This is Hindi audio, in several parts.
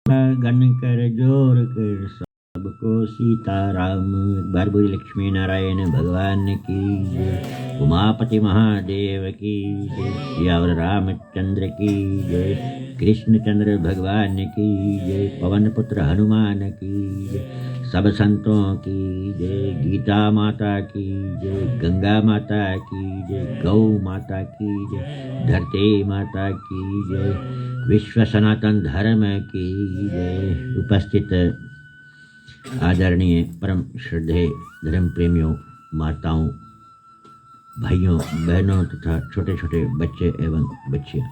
गण कर जोर कर सबको सीताराम। एक बार बोली लक्ष्मी नारायण भगवान की जय, उमापति महादेव की जय, यावर रामचंद्र की जय, कृष्णचंद्र भगवान की जय, पवन पुत्र हनुमान की जय, सब संतों की जय, गीता माता की जय, गंगा माता की जय, गौ माता की जय, धरती माता की जय, विश्व सनातन धर्म की जय। उपस्थित आदरणीय परम श्रद्धेय धर्म प्रेमियों, माताओं, भाइयों, बहनों तथा छोटे छोटे बच्चे एवं बच्चियां,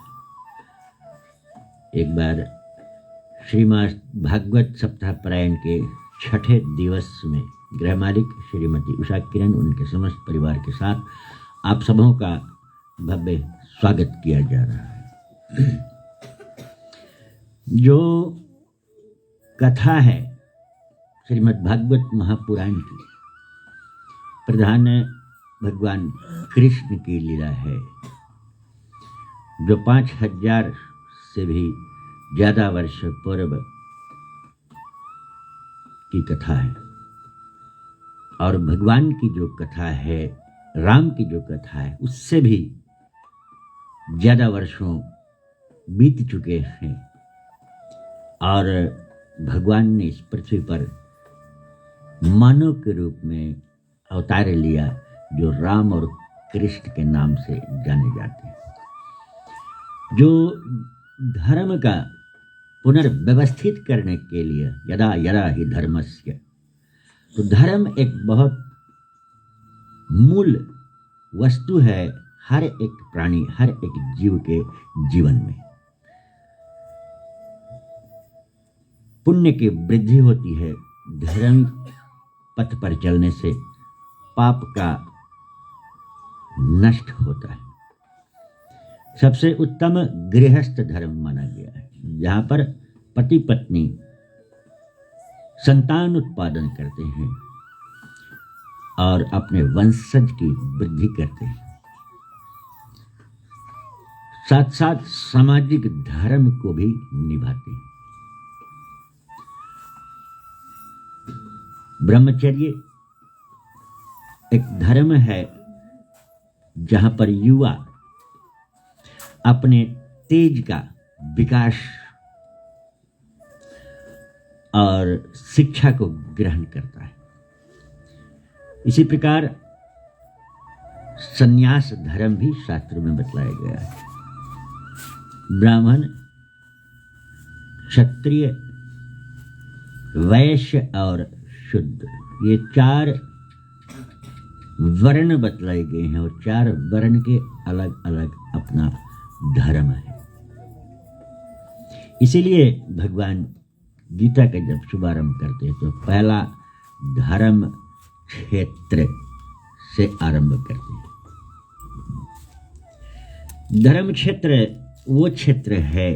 एक बार श्रीमद् भागवत सप्ताह पारायण के छठे दिवस में गृह मालिक श्रीमती उषा किरण उनके समस्त परिवार के साथ आप सबों का भव्य स्वागत किया जा रहा है। जो कथा है श्रीमद् भागवत महापुराण की, प्रधान भगवान कृष्ण की लीला है, जो 5000 से भी ज्यादा वर्ष पूर्व की कथा है। और भगवान की जो कथा है, राम की जो कथा है, उससे भी ज्यादा वर्षों बीत चुके हैं और भगवान ने इस पृथ्वी पर मानव के रूप में अवतार लिया, जो राम और कृष्ण के नाम से जाने जाते हैं। जो धर्म का पुनर्व्यवस्थित करने के लिए यदा यदा ही धर्मस्य, तो धर्म एक बहुत मूल वस्तु है हर एक प्राणी, हर एक जीव के जीवन में। पुण्य की वृद्धि होती है, धर्म पथ पर चलने से पाप का नष्ट होता है। सबसे उत्तम गृहस्थ धर्म माना गया है, जहां पर पति पत्नी संतान उत्पादन करते हैं और अपने वंशज की वृद्धि करते हैं, साथ साथ सामाजिक धर्म को भी निभाते हैं। ब्रह्मचर्य एक धर्म है जहां पर युवा अपने तेज का विकास और शिक्षा को ग्रहण करता है। इसी प्रकार संन्यास धर्म भी शास्त्र में बतलाया गया है। ब्राह्मण, क्षत्रिय, वैश्य और शुद्ध, ये 4 वर्ण बतलाए गए हैं और 4 वर्ण के अलग अलग अपना धर्म है। इसीलिए भगवान गीता का जब शुभारंभ करते हैं तो पहला धर्म क्षेत्र से आरंभ करते हैं। धर्म क्षेत्र वो क्षेत्र है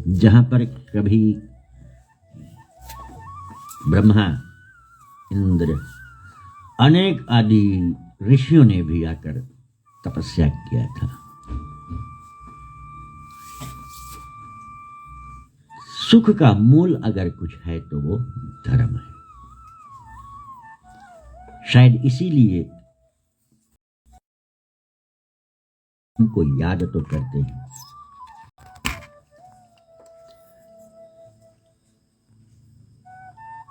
जहां पर कभी ब्रह्मा, इंद्र, अनेक आदि ऋषियों ने भी आकर तपस्या किया था। सुख का मूल अगर कुछ है तो वो धर्म है। शायद इसीलिए हमको याद तो करते हैं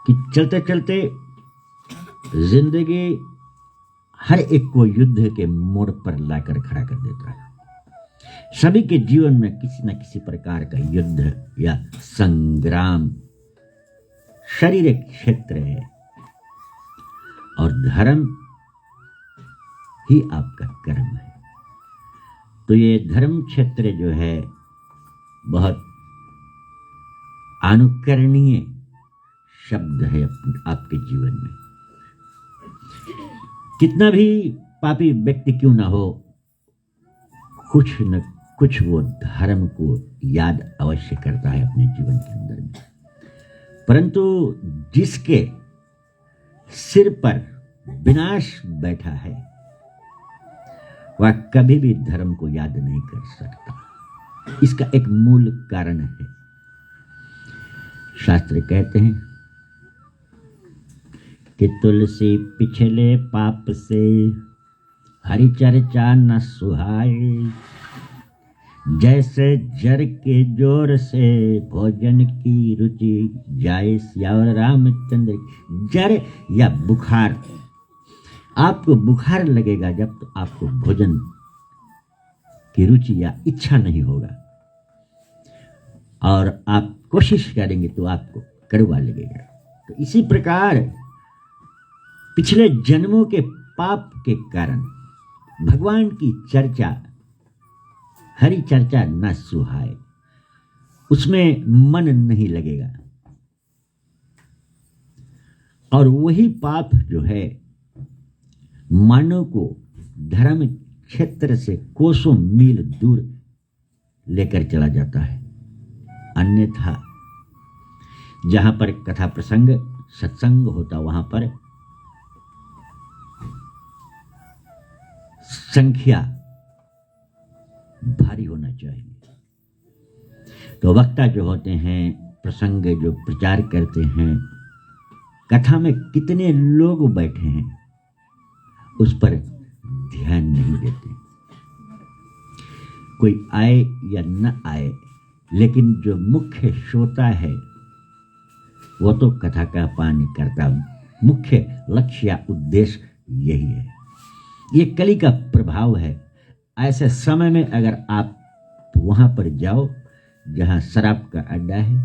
कि चलते चलते जिंदगी हर एक को युद्ध के मोड़ पर लाकर खड़ा कर देता है। सभी के जीवन में किसी न किसी प्रकार का युद्ध या संग्राम शारीरिक क्षेत्र है और धर्म ही आपका कर्म है। तो ये धर्म क्षेत्र जो है बहुत अनुकरणीय शब्द है आपके जीवन में। कितना भी पापी व्यक्ति क्यों ना हो, कुछ न कुछ वो धर्म को याद अवश्य करता है अपने जीवन के अंदर में। परंतु जिसके सिर पर विनाश बैठा है वह कभी भी धर्म को याद नहीं कर सकता। इसका एक मूल कारण है शास्त्र कहते हैं कि तुलसी पिछले पाप से हरि चर्चा न सुहाए, जैसे जर के जोर से भोजन की रुचि जाए। सियावर रामचंद्र। जर या बुखार, आपको बुखार लगेगा जब तो आपको भोजन की रुचि या इच्छा नहीं होगा, और आप कोशिश करेंगे तो आपको कड़वा लगेगा। तो इसी प्रकार पिछले जन्मों के पाप के कारण भगवान की चर्चा, हरि चर्चा न सुहाए, उसमें मन नहीं लगेगा। और वही पाप जो है मानव को धर्म क्षेत्र से कोसों मील दूर लेकर चला जाता है। अन्यथा जहां पर कथा प्रसंग सत्संग होता वहां पर संख्या भारी होना चाहिए। तो वक्ता जो होते हैं, प्रसंग जो प्रचार करते हैं, कथा में कितने लोग बैठे हैं उस पर ध्यान नहीं देते। कोई आए या न आए, लेकिन जो मुख्य श्रोता है वो तो कथा का पान करता। मुख्य लक्ष्य या उद्देश्य यही है। ये कली का प्रभाव है। ऐसे समय में अगर आप वहां पर जाओ जहां शराब का अड्डा है,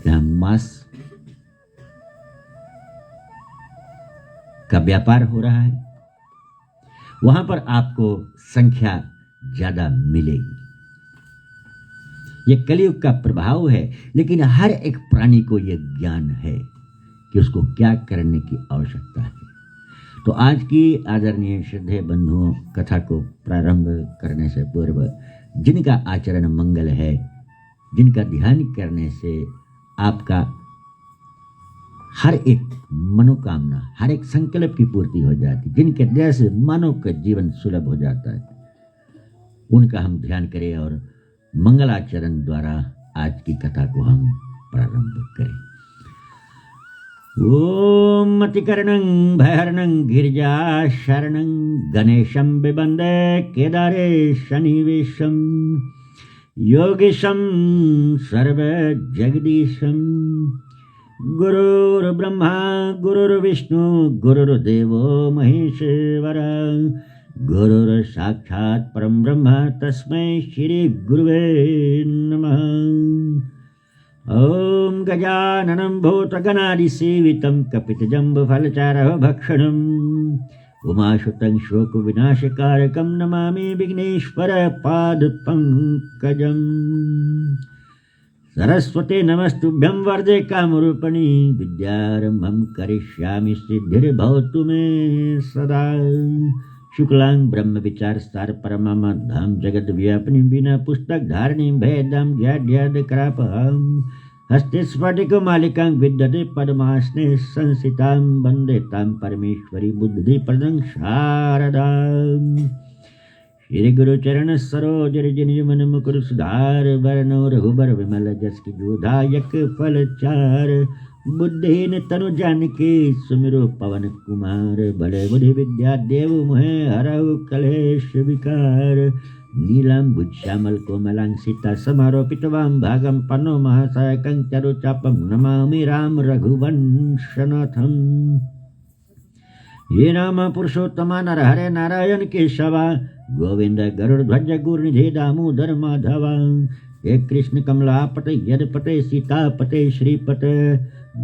जहां मांस का व्यापार हो रहा है, वहां पर आपको संख्या ज्यादा मिलेगी। यह कलयुग का प्रभाव है, लेकिन हर एक प्राणी को यह ज्ञान है कि उसको क्या करने की आवश्यकता है। तो आज की आदरणीय श्रद्धेय बंधुओं, कथा को प्रारंभ करने से पूर्व जिनका आचरण मंगल है, जिनका ध्यान करने से आपका हर एक मनोकामना, हर एक संकल्प की पूर्ति हो जाती, जिनके दया से मानव का जीवन सुलभ हो जाता है, उनका हम ध्यान करें और मंगलाचरण द्वारा आज की कथा को हम प्रारंभ करें। ओम मतिकर्णं भयहरणं गिरिजा शरणं गणेशं बिबंदे केदारे शनिवेशं योगेशं सर्वजगदीशं गुरुर्ब्रह्मा गुरुर्विष्णु गुरुर्देवो महेश्वर गुरुर्साक्षात् परं ब्रह्म तस्मै श्री गुरुवे नमः। ओम गजाननं भूतगणादिसेवितं कपितजम्बुफलचारः भक्षणम् उमाशुतं शोकविनाशकारकं नमामि विघ्नेश्वर पादपङ्कजम्। सरस्वते नमस्तुभ्यं वरदे कामरूपिणी विद्यारम्भं करिष्यामि सिद्धिर्भवतु मे सदा। शुक्लां ब्रह्म विचार सार परमम धाम जगद व्यापिनी बिना पुस्तक धारिणी भेदं ज्ञाद्याद करापहं हस्ते स्फटिक मालिकां विद्यते पद्मासने संसितां वन्दे तां परमेश्वरी बुद्धिप्रदं शारदाम्। श्री गुरु चरण सरोज रज निज मन मुकुर सुधार वरनो रघुबर विमल जस की जोधायक फल चार बुद्धिहीन तनु जानिके सुमिरो पवन कुमार बले बुद्धि विद्या देव मोहे हरहु कलेश विकार नीलम भुज श्यामल कोमलांग सीता समारोपित वाम भागम पन्नो महासायकं चरु चापम नमामि राम रघुवंशनाथम। ये नाम पुरुषोत्तमा नरहरे नारायण केशवा गोविंद गरुड़ध्वज गुरुनिधि दामोदर माधवा। हे कृष्ण कमलापते यदपते सीतापते श्रीपते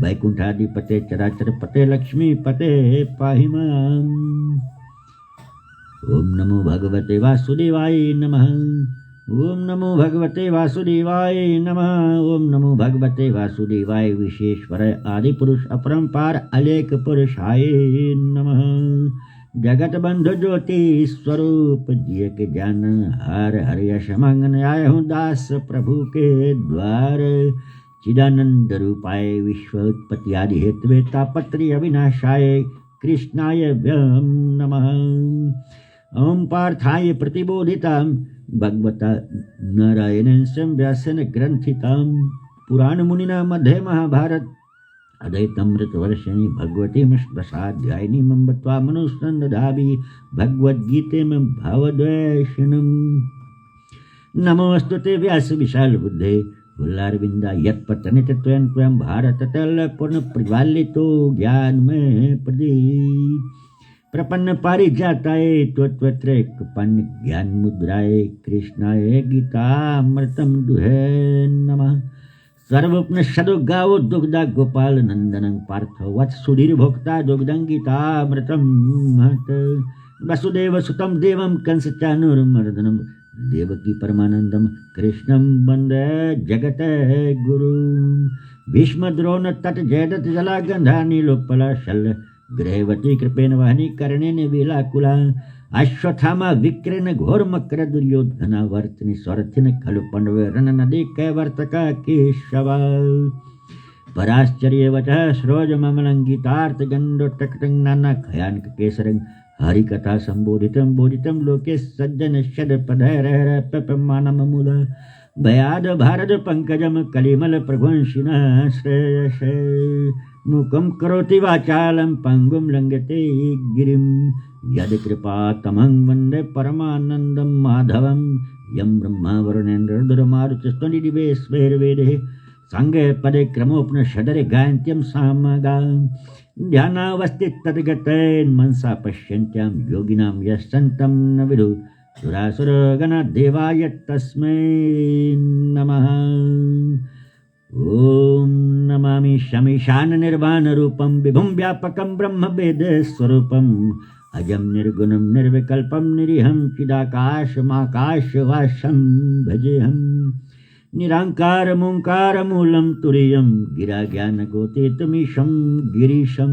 वैकुंठाधिपते चराचर पते लक्ष्मीपते पाहि माम्। ओम नमो भगवते वासुदेवाय नमः। ओम नमो भगवते वासुदेवाय नमः। ओम नमो भगवते वासुदेवाय विशेश्वर आदि पुरुष अपरंपार अलेख पुरुषाय नमः। जगत बंधु ज्योति स्वरूप जिय के जान हर हर यश मंगन आय हूँ दास प्रभु के द्वार। चिदानंद रूपाय विश्व उत्पत्ति आदि हेतु तापत्री अविनाशाय कृष्णाय व्यम नमः। ओम पार्थाय प्रतिबोधितां भगवता नारायणेन व्यासेन ग्रंथितां पुराण मुनिना मध्ये महाभारत अदयतमृतवर्षिणी भगवती प्रसाध्यायिनी मम्बत्वा मनुस्नंदधाभि भगवद्गीते में भावद्वेषणम। नमोस्तु ते व्यास विशाल बुद्धे फुल्लारविंदा यत्पतनित त्वं त्वं भारत तल पूर्ण प्रज्वालितो ज्ञान में प्रदीप प्रपन्न पारिजाताये त्वत्वत्र पन्न ज्ञान मुद्राये कृष्णाय गीतामृतम दुहे नमः। सर्वोपनिषदो गावो दुग्धा गोपाल नंदनं पार्थ वत्सुधीर भोक्ता दुग्धं गीतामृतम महत्। वसुदेव सुतं देवं कंस चाणूरमर्दनं देवकी परमानंदम कृष्णं वंदे जगत गुरु। भीष्म द्रोण तट जयदत्त जला गंधा नीलोत्पला शल्य गृहवती कृपेण वहनी कर्णेन वेलाकुला। अश्वत्थामा विक्रेन घोर मकर दुर्योधना वर्तनी स्वरथिन खलु पंडव रण नदी कैवर्तका केशवा। पराश्चर्य वचः श्रोज ममलं गीतार्थ गंडोटकटं नाना खयानक केसरं हरिकथा संबोधितं बोधितं लोके सज्जन षड पधैरहर पपमानम मुदा। भयाद भारत पंकजम कलिमल प्रभुंशिनः श्रेयसे। मुखं करोति वाचालं पंगुं लंघयते गिरिं यदि कृपा तमं वन्दे परमानन्दं माधवं। यं ब्रह्मा वरुणेन्द्र रुद्रमारुतस्तुतिदिव्यैर्वेदैः सांगे पदे क्रमोपनिषदरे गायन्त्यं सामगा। ध्यानावस्थित तद्गतेन मनसा पश्यन्त्यां योगिनां यस्सन्तं न विदुः सुरासुरगणा देवाय तस्मै नमः। ओम नमामि शमीशान निर्वाण रूपम विभुम व्यापकम ब्रह्म वेद स्वरूपम अजम निर्गुणम निर्विकल्पम निरीहं चिदाकाशमाकाश वासं भजेहम। निरांकार मूंकार मूलम तुरीयम गिरा ज्ञान गोतीतमीशं गिरीशं।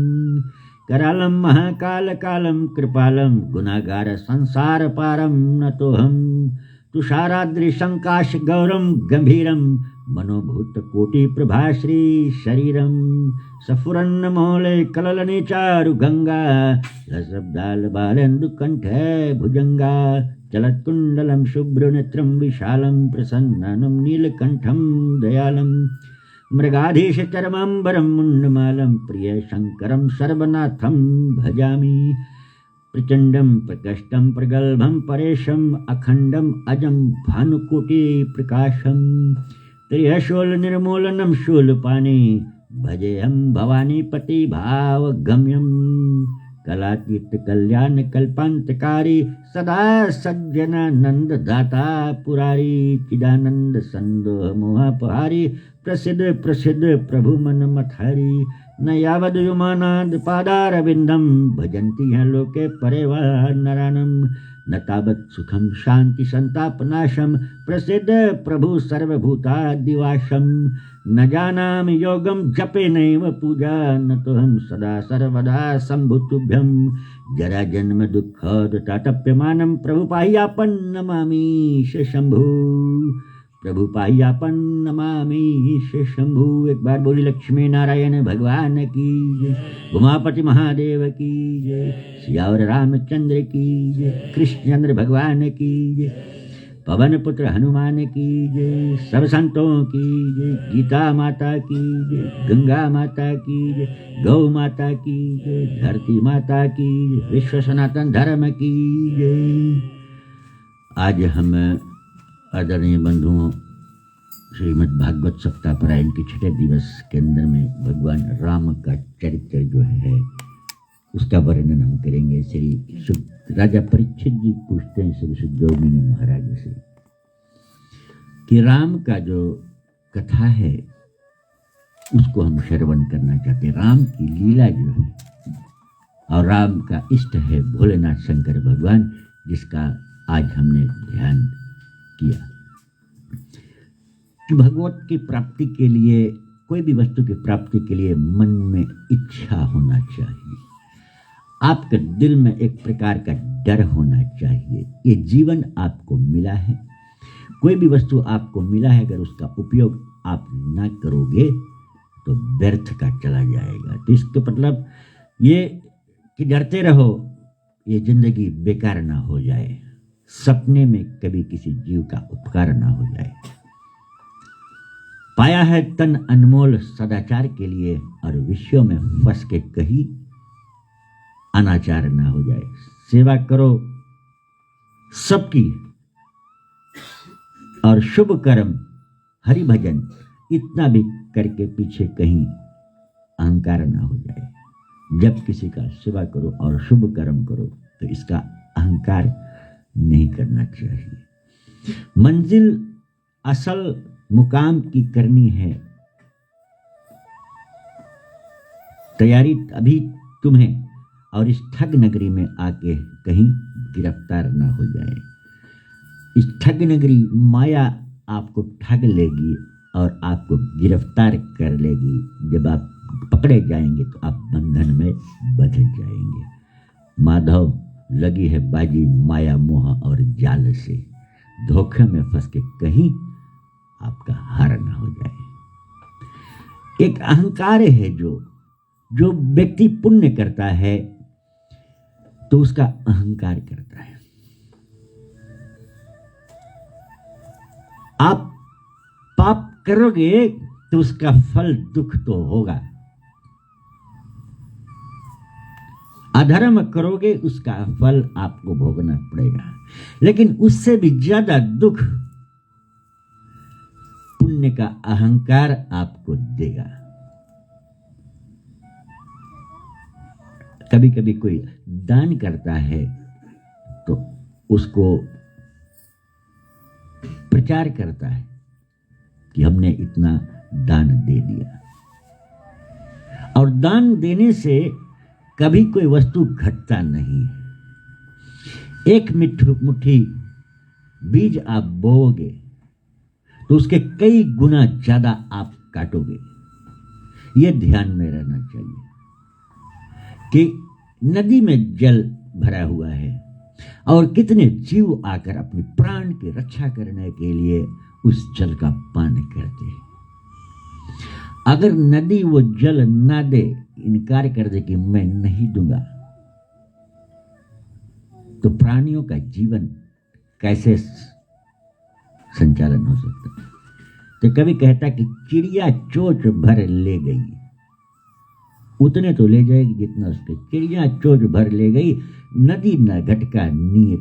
करालं महाकाल कालं कृपालं गुणागार संसार पारं नतोहम। तुषाराद्रिशंकाश गौरम गंभीरम मनोभूत कोटि प्रभाश्री शरीरम। सफुरन्न मोले कललने चारु गंगा लसब्दाल बालेन्दु कंठे भुजंगा। चलत्कुंडलम शुभ्रनेत्रम विशालम प्रसन्ननम नीलकंठम दयालम। मृगाधीश चरमांबरम मुंडमालम प्रिय शंकरम सर्वनाथम भजामि। प्रचंडम प्रकष्टम प्रगल्भम परेशम अखंडम अजम भानुकोटि प्रकाशम। त्रिशूल निर्मूलनम शूलपाणि भजेहम भवानी पति भाव गम्यम। कलातीत कल्याण कल्पांतकारी सदा सज्जनानंद दाता पुरारी। चिदानंद संदोह मोहपहारी प्रसिद्ध प्रसिद्ध प्रभु मन मथारी। न यावद युमानाद पादारविंदम भजन्ति हैं लोके परेवा नरानम। न तावत् सुखम शांति संतापनाशम प्रसिद्ध प्रभु सर्वभूतादिवासम। न जानामि योगम जपे नैव पूजा न तो हम सदा सर्वदा संभुतुभ्यम। जरा जन्म दुख ताटप्यमानम प्रभु पाह्यापन नमामि शंभु। प्रभु पाह्यापन नमामि शंभु। एक बार बोली लक्ष्मी नारायण भगवान की जय। उमापति महादेव की जय। सियावर रामचंद्र की जय। कृष्णचंद्र भगवान की जय। पवन पुत्र हनुमान की जय। सब संतों की जय। गीता माता की जय। गंगा माता की जय। गौ माता की जय। धरती माता की जय। विश्व सनातन धर्म की जय। आज हम आदरणीय बंधुओं श्रीमद् भागवत सप्ताह पारायण के छठे दिवस के अंदर में भगवान राम का चरित्र जो है उसका वर्णन हम करेंगे। श्री राजा परीक्षित जी पूछते हैं श्री सुखदेव मुनि महाराज से कि राम का जो कथा है उसको हम श्रवण करना चाहते हैं। राम की लीला जो है और राम का इष्ट है भोलेनाथ शंकर भगवान जिसका आज हमने ध्यान किया कि भगवत की प्राप्ति के लिए कोई भी वस्तु की प्राप्ति के लिए मन में इच्छा होना चाहिए। आपके दिल में एक प्रकार का डर होना चाहिए। ये जीवन आपको मिला है, कोई भी वस्तु आपको मिला है, अगर उसका उपयोग आप ना करोगे तो व्यर्थ का चला जाएगा। तो इसका मतलब ये कि डरते रहो, ये जिंदगी बेकार ना हो जाए, सपने में कभी किसी जीव का उपकार ना हो जाए। पाया है तन अनमोल सदाचार के लिए, और विषयों में फंस के कहीं अनाचार ना हो जाए। सेवा करो सबकी, और शुभ कर्म हरि भजन इतना भी करके पीछे कहीं अहंकार ना हो जाए। जब किसी का सेवा करो और शुभ कर्म करो तो इसका अहंकार नहीं करना चाहिए। मंजिल असल मुकाम की करनी है, तैयारी अभी तुम्हें, और इस ठग नगरी में आके कहीं गिरफ्तार ना हो जाए। इस ठग नगरी माया आपको ठग लेगी और आपको गिरफ्तार कर लेगी। जब आप पकड़े जाएंगे तो आप बंधन में बंध जाएंगे। माधव लगी है बाजी माया मोह और जाल से, धोखे में फंस के कहीं आपका हार ना हो जाए। एक अहंकार है जो व्यक्ति पुण्य करता है तो उसका अहंकार करता है। आप पाप करोगे तो उसका फल दुख तो होगा, अधर्म करोगे उसका फल आपको भोगना पड़ेगा, लेकिन उससे भी ज्यादा दुख पुण्य का अहंकार आपको देगा। कभी कभी कोई दान करता है तो उसको प्रचार करता है कि हमने इतना दान दे दिया, और दान देने से कभी कोई वस्तु घटता नहीं है। एक मुट्ठी बीज आप बोओगे तो उसके कई गुना ज्यादा आप काटोगे। यह ध्यान में रहना चाहिए कि नदी में जल भरा हुआ है और कितने जीव आकर अपनी प्राण की रक्षा करने के लिए उस जल का पान करते हैं। अगर नदी वो जल ना दे, इनकार कर दे कि मैं नहीं दूंगा, तो प्राणियों का जीवन कैसे संचालन हो सकता है? तो कभी कहता कि चिड़िया चोंच भर ले गई, उतने तो ले जाएगी जितना उसके, चिड़िया चोंच भर ले गई, नदी न घटका नीर,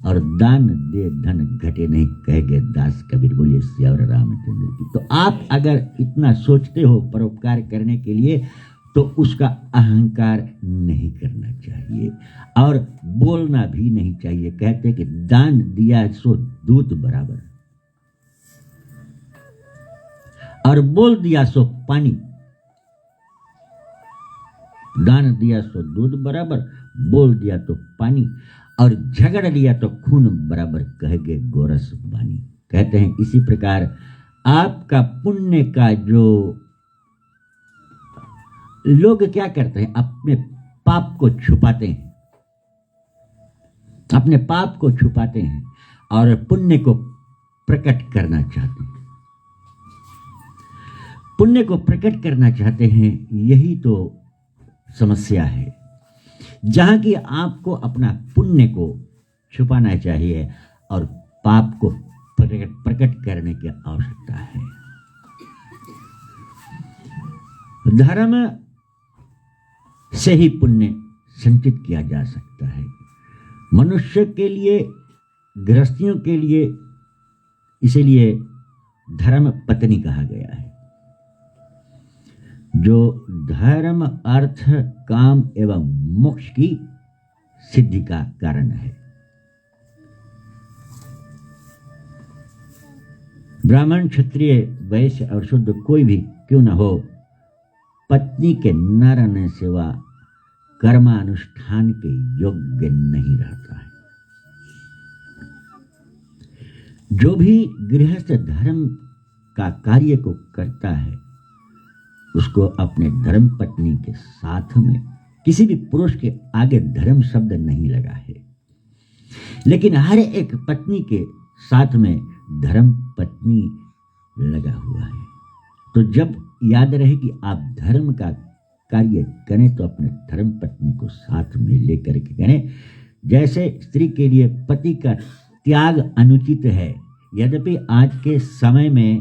और दान दे धन घटे नहीं, कह गए दास कबीर, बोलिए सियावर रामचंद्र की। तो आप अगर इतना सोचते हो परोपकार करने के लिए तो उसका अहंकार नहीं करना चाहिए और बोलना भी नहीं चाहिए। कहते कि दान दिया सो दूध बराबर, और बोल दिया सो पानी। दान दिया सो दूध बराबर, बोल दिया तो पानी, और झगड़ लिया तो खून बराबर, कह गए गोरस बानी। कहते हैं इसी प्रकार आपका पुण्य का जो लोग क्या करते हैं, अपने पाप को छुपाते हैं, अपने पाप को छुपाते हैं और पुण्य को प्रकट करना चाहते हैं। पुण्य को प्रकट करना चाहते हैं, यही तो समस्या है। जहां कि आपको अपना पुण्य को छुपाना चाहिए और पाप को प्रकट करने की आवश्यकता है। धर्म से ही पुण्य संचित किया जा सकता है। मनुष्य के लिए, गृहस्थियों के लिए इसीलिए धर्म पत्नी कहा गया है, जो धर्म अर्थ काम एवं मोक्ष की सिद्धि का कारण है। ब्राह्मण, क्षत्रिय, वैश्य और शुद्ध कोई भी क्यों न हो, पत्नी के न रहने सेवा कर्मानुष्ठान के योग्य नहीं रहता है। जो भी गृहस्थ धर्म का कार्य को करता है उसको अपने धर्म पत्नी के साथ में, किसी भी पुरुष के आगे धर्म शब्द नहीं लगा है, लेकिन हर एक पत्नी के साथ में धर्म पत्नी लगा हुआ है। तो जब याद रहे कि आप धर्म का कार्य करें तो अपने धर्म पत्नी को साथ में लेकर के करें। जैसे स्त्री के लिए पति का त्याग अनुचित है, यद्यपि आज के समय में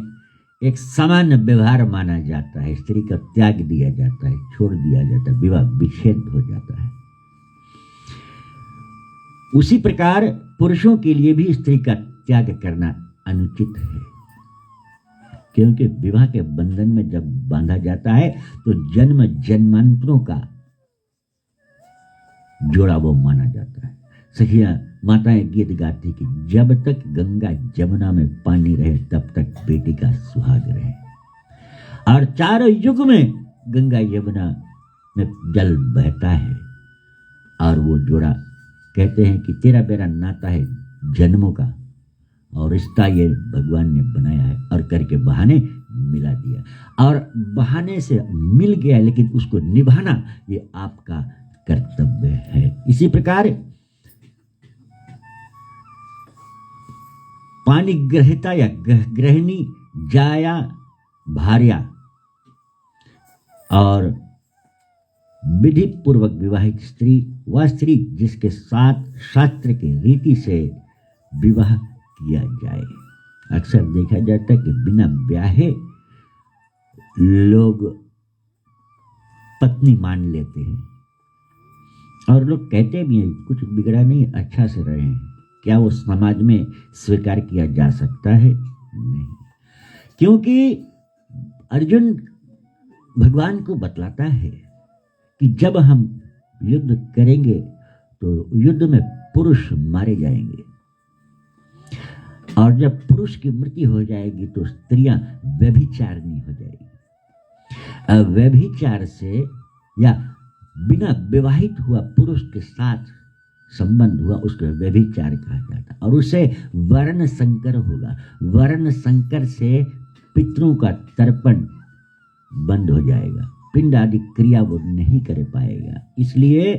एक सामान्य व्यवहार माना जाता है, स्त्री का त्याग दिया जाता है, छोड़ दिया जाता है, विवाह विच्छेद हो जाता है। उसी प्रकार पुरुषों के लिए भी स्त्री का त्याग करना अनुचित है, क्योंकि विवाह के बंधन में जब बांधा जाता है तो जन्म जन्मांतरों का जोड़ा वो माना जाता है। सखियां माताएं गीत गाती कि जब तक गंगा जमुना में पानी रहे तब तक बेटी का सुहाग रहे, और चारों युग में गंगा यमुना में जल बहता है। और वो जोड़ा कहते हैं कि तेरा मेरा नाता है जन्मों का, और रिश्ता ये भगवान ने बनाया है और करके बहाने मिला दिया, और बहाने से मिल गया लेकिन उसको निभाना ये आपका कर्तव्य है। इसी प्रकार पानी ग्रहिता या गृहिणी, जाया भार्या, और विधि पूर्वक विवाहित स्त्री वह स्त्री जिसके साथ शास्त्र के रीति से विवाह किया जाए। अक्सर देखा जाता है कि बिना ब्याहे लोग पत्नी मान लेते हैं, और लोग कहते भी हैं कुछ बिगड़ा नहीं, अच्छा से रहे हैं। क्या वो समाज में स्वीकार किया जा सकता है? नहीं, क्योंकि अर्जुन भगवान को बतलाता है कि जब हम युद्ध करेंगे तो युद्ध में पुरुष मारे जाएंगे, और जब पुरुष की मृत्यु हो जाएगी तो स्त्रियां व्यभिचारिणी हो जाएगी। व्यभिचार से या बिना विवाहित हुआ पुरुष के साथ संबंध हुआ उसको व्यभिचार कहा जाता है, और उसे वर्ण संकर होगा। वर्ण संकर से पितरों का तर्पण बंद हो जाएगा, पिंड आदि क्रिया वो नहीं कर पाएगा। इसलिए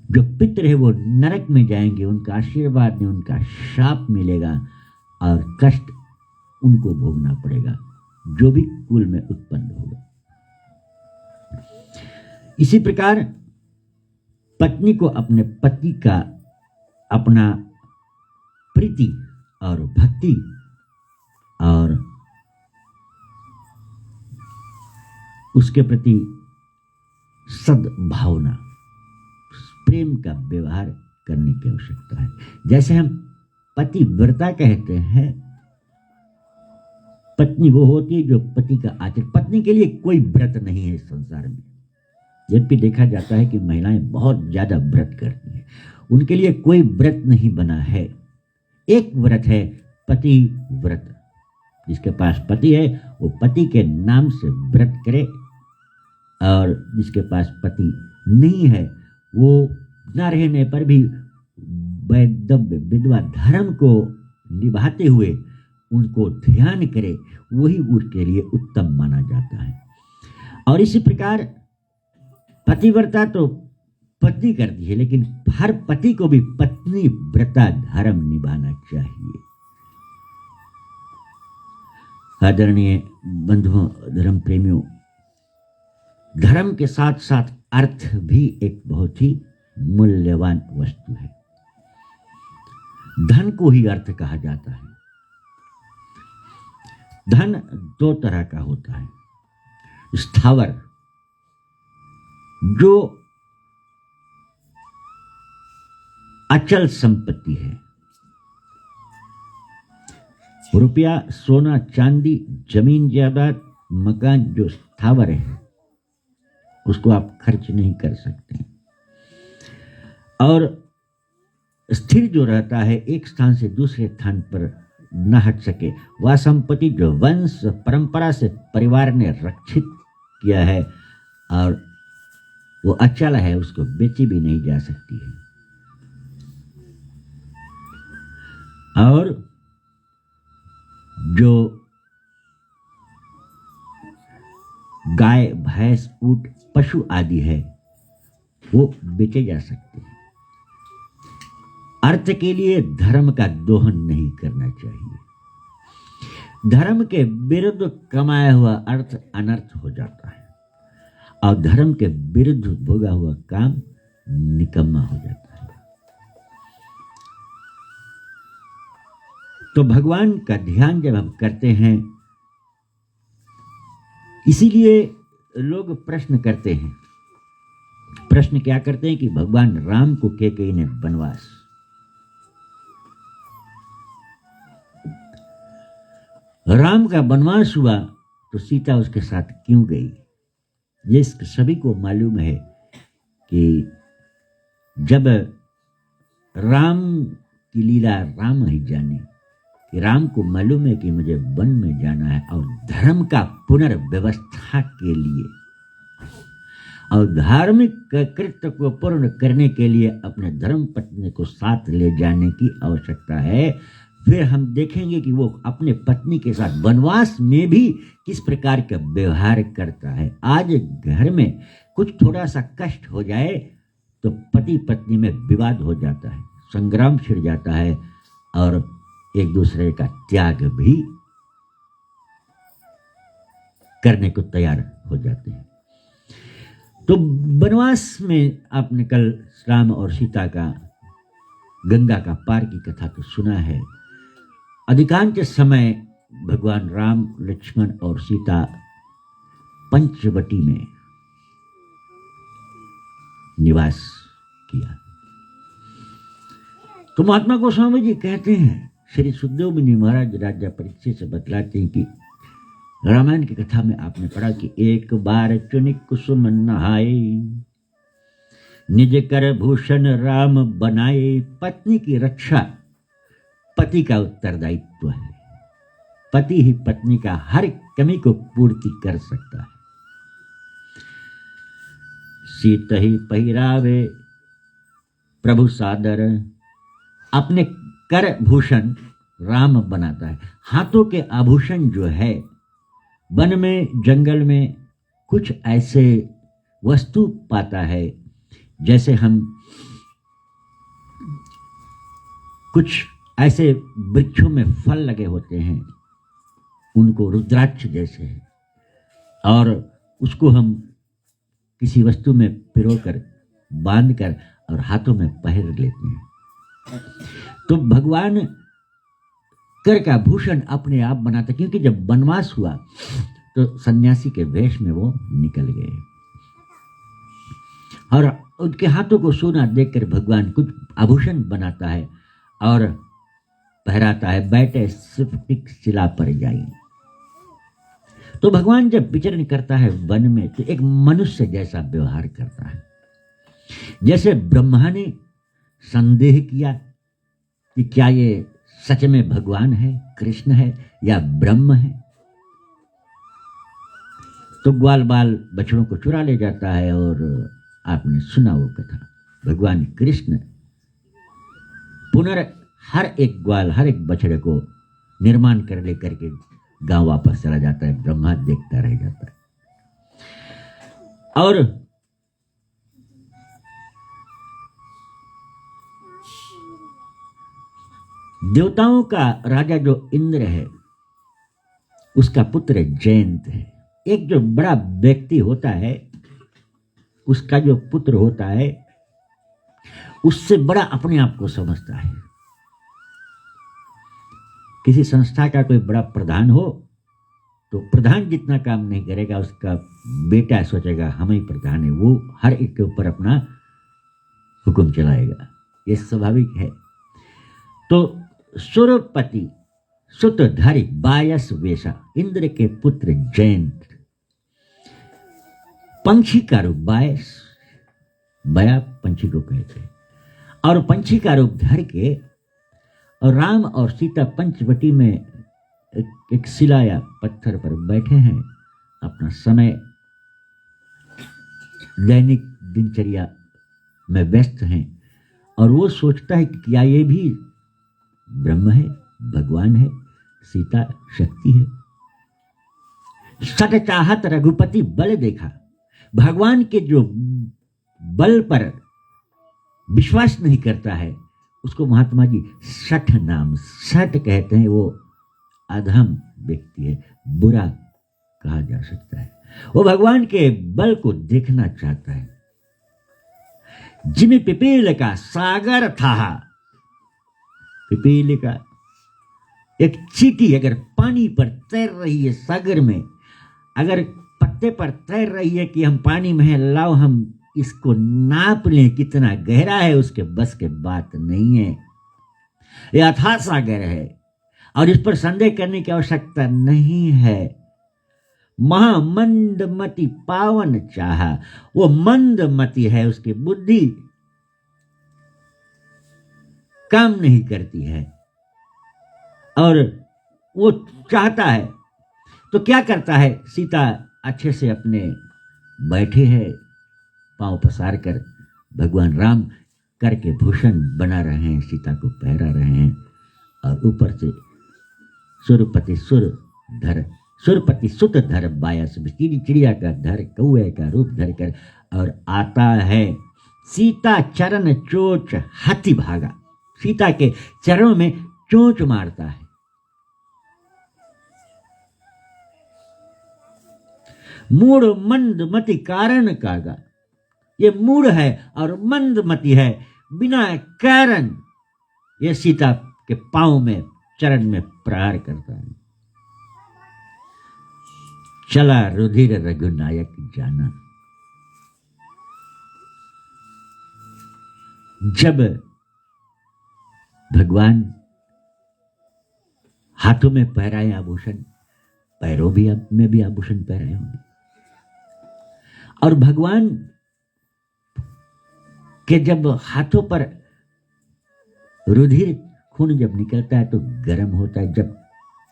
जो पितृ है वो नरक में जाएंगे, उनका आशीर्वाद नहीं, उनका शाप मिलेगा और कष्ट उनको भोगना पड़ेगा, जो भी कुल में उत्पन्न होगा। इसी प्रकार पत्नी को अपने पति का अपना प्रीति और भक्ति और उसके प्रति सद्भावना, प्रेम का व्यवहार करने की आवश्यकता है। जैसे हम पतिव्रता कहते हैं, पत्नी वो होती है जो पति का आचरण, पत्नी के लिए कोई व्रत नहीं है इस संसार में। यद्यपि देखा जाता है कि महिलाएं बहुत ज्यादा व्रत करती हैं, उनके लिए कोई व्रत नहीं बना है। एक व्रत है पति व्रत, जिसके पास पति है वो पति के नाम से व्रत करे, और जिसके पास पति नहीं है वो न रहने पर भी वैधव्य विधवा धर्म को निभाते हुए उनको ध्यान करे, वही उसके लिए उत्तम माना जाता है। और इसी प्रकार पतिव्रता तो पत्नी करती है, लेकिन हर पति को भी पत्नी व्रता धर्म निभाना चाहिए। आदरणीय बंधुओं, धर्म प्रेमियों, धर्म के साथ साथ अर्थ भी एक बहुत ही मूल्यवान वस्तु है। धन को ही अर्थ कहा जाता है। धन दो तरह का होता है, स्थावर जो अचल संपत्ति है, रुपया, सोना, चांदी, जमीन जायदाद, मकान जो स्थावर है उसको आप खर्च नहीं कर सकते। और स्थिर जो रहता है, एक स्थान से दूसरे स्थान पर न हट सके, वह संपत्ति जो वंश परंपरा से परिवार ने रक्षित किया है और वो अचल है, उसको बेची भी नहीं जा सकती है। और जो गाय, भैंस, ऊंट, पशु आदि है वो बेचे जा सकते हैं। अर्थ के लिए धर्म का दोहन नहीं करना चाहिए। धर्म के विरुद्ध कमाया हुआ अर्थ अनर्थ हो जाता है, और धर्म के विरुद्ध भोगा हुआ काम निकम्मा हो जाता है। तो भगवान का ध्यान जब हम करते हैं, इसीलिए लोग प्रश्न करते हैं। प्रश्न क्या करते हैं कि भगवान राम को कैकेयी ने वनवास, राम का वनवास हुआ तो सीता उसके साथ क्यों गई? ये सभी को मालूम है कि जब राम की लीला राम ही जाने, कि राम को मालूम है कि मुझे वन में जाना है और धर्म का पुनर्व्यवस्था के लिए और धार्मिक कृत्य को पूर्ण करने के लिए अपने धर्म पत्नी को साथ ले जाने की आवश्यकता है। फिर हम देखेंगे कि वो अपने पत्नी के साथ वनवास में भी किस प्रकार का व्यवहार करता है। आज घर में कुछ थोड़ा सा कष्ट हो जाए तो पति पत्नी में विवाद हो जाता है, संग्राम छिड़ जाता है और एक दूसरे का त्याग भी करने को तैयार हो जाते हैं। तो वनवास में आपने कल राम और सीता का गंगा का पार की कथा तो सुना है। अधिकांश समय भगवान राम, लक्ष्मण और सीता पंचवटी में निवास किया। तो महात्मा गोस्वामी जी कहते हैं, श्री सुखदेव मुनि महाराज राजा परीक्षित से बतलाते हैं कि रामायण की कथा में आपने पढ़ा कि एक बार चुनि कुसुम नहाए, निज कर भूषण राम बनाए। पत्नी की रक्षा पति का उत्तरदायित्व है। पति ही पत्नी का हर कमी को पूर्ति कर सकता है। सीत ही पहिरावे प्रभु सादर, अपने कर भूषण राम बनाता है। हाथों के आभूषण जो है, वन में जंगल में कुछ ऐसे वस्तु पाता है, जैसे हम कुछ ऐसे वृक्षों में फल लगे होते हैं, उनको रुद्राक्ष जैसे है, और उसको हम किसी वस्तु में पिरोकर बांधकर और हाथों में पहन लेते हैं। तो भगवान कर का भूषण अपने आप बनाता, क्योंकि जब वनवास हुआ तो सन्यासी के वेश में वो निकल गए और उनके हाथों को सोना देखकर भगवान कुछ आभूषण बनाता है और पहराता है। बैठे स्फटिक शिला पर जाई। तो भगवान जब विचरण करता है वन में तो एक मनुष्य जैसा व्यवहार करता है। जैसे ब्रह्मा ने संदेह किया कि क्या ये सच में भगवान है, कृष्ण है या ब्रह्म है, तो ग्वाल बाल बछड़ों को चुरा ले जाता है। और आपने सुना वो कथा, भगवान कृष्ण पुनः हर एक ग्वाल, हर एक बछड़े को निर्माण कर लेकर के गांव वापस चला जाता है। ब्रह्मा देखता रह जाता है। और देवताओं का राजा जो इंद्र है, उसका पुत्र जयंत है। एक जो बड़ा व्यक्ति होता है, उसका जो पुत्र होता है, उससे बड़ा अपने आप को समझता है। किसी संस्था का कोई बड़ा प्रधान हो तो प्रधान जितना काम नहीं करेगा, उसका बेटा सोचेगा हम ही प्रधान है, वो हर एक के ऊपर अपना हुक्म चलाएगा। ये स्वाभाविक है। तो सुरपति सुतधारी बायस वेशा, इंद्र के पुत्र जयंत, पंछी का रूप, बायस बया पंछी को कहते हैं, और पंछी का रूप धर के और राम और सीता पंचवटी में एक शिला या पत्थर पर बैठे हैं, अपना समय दैनिक दिनचर्या में व्यस्त हैं। और वो सोचता है कि क्या ये भी ब्रह्म है, भगवान है, सीता शक्ति है। सट चाहत रघुपति बल देखा, भगवान के जो बल पर विश्वास नहीं करता है उसको महात्मा जी सठ नाम, सठ कहते हैं। वो अधम व्यक्ति है, बुरा कहा जा सकता है। वो भगवान के बल को देखना चाहता है। जिमि पिपील का सागर था, पिपील का एक चींटी अगर पानी पर तैर रही है, सागर में अगर पत्ते पर तैर रही है कि हम पानी में हैं, लाओ हम इसको नाप लें कितना गहरा है, उसके बस के बात नहीं है। यह अथाह सागर है और इस पर संदेह करने की आवश्यकता नहीं है। महामंदमति पावन चाहा, वो मंदमति है, उसकी बुद्धि काम नहीं करती है और वो चाहता है तो क्या करता है। सीता अच्छे से अपने बैठे हैं, पांव पसार कर भगवान राम करके भूषण बना रहे हैं, सीता को पहरा रहे हैं और ऊपर से सुरपति सुत धर बायस, चिड़िया का धर कौए का रूप धर कर और आता है। सीता चरण चोच हाथी भागा, सीता के चरणों में चोंच मारता है। मूढ़ मंदमति कारण कागा, ये मूढ़ है और मंदमति है, बिना कारण ये सीता के पांव में चरण में प्रहार करता है। चला रुधिर रघुनायक जाना, जब भगवान हाथों में पहराए आभूषण, पैरों में भी आभूषण पहराए होंगे और भगवान के जब हाथों पर रुधिर खून जब निकलता है तो गर्म होता है, जब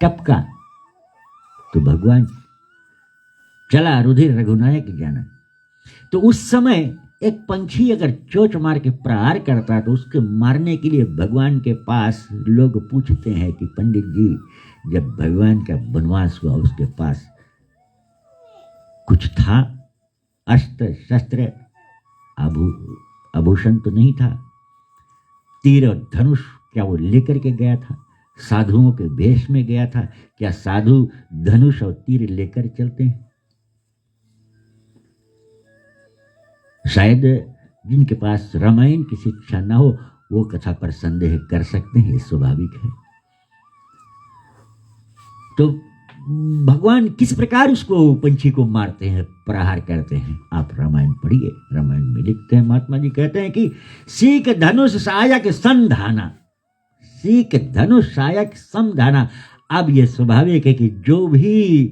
टपका तो भगवान चला रुधिर रघुनायक जाना। तो उस समय एक पंछी अगर चोंच मार के प्रहार करता है तो उसके मारने के लिए भगवान के पास लोग पूछते हैं कि पंडित जी, जब भगवान का वनवास हुआ उसके पास कुछ था, अस्त्र शस्त्र आभूषण तो नहीं था, तीर और धनुष क्या वो लेकर के गया था? साधुओं के वेश में गया था? क्या साधु धनुष और तीर लेकर चलते हैं? शायद जिनके पास रामायण की शिक्षा ना हो वो कथा पर संदेह कर सकते हैं, ये स्वाभाविक है। तो भगवान किस प्रकार उसको पंछी को मारते हैं, प्रहार करते हैं, आप रामायण पढ़िए। रामायण में लिखते हैं, महात्मा जी कहते हैं कि सीख धनुष सायक संधाना, सीख धनुष सायक समधाना। अब ये स्वाभाविक है कि जो भी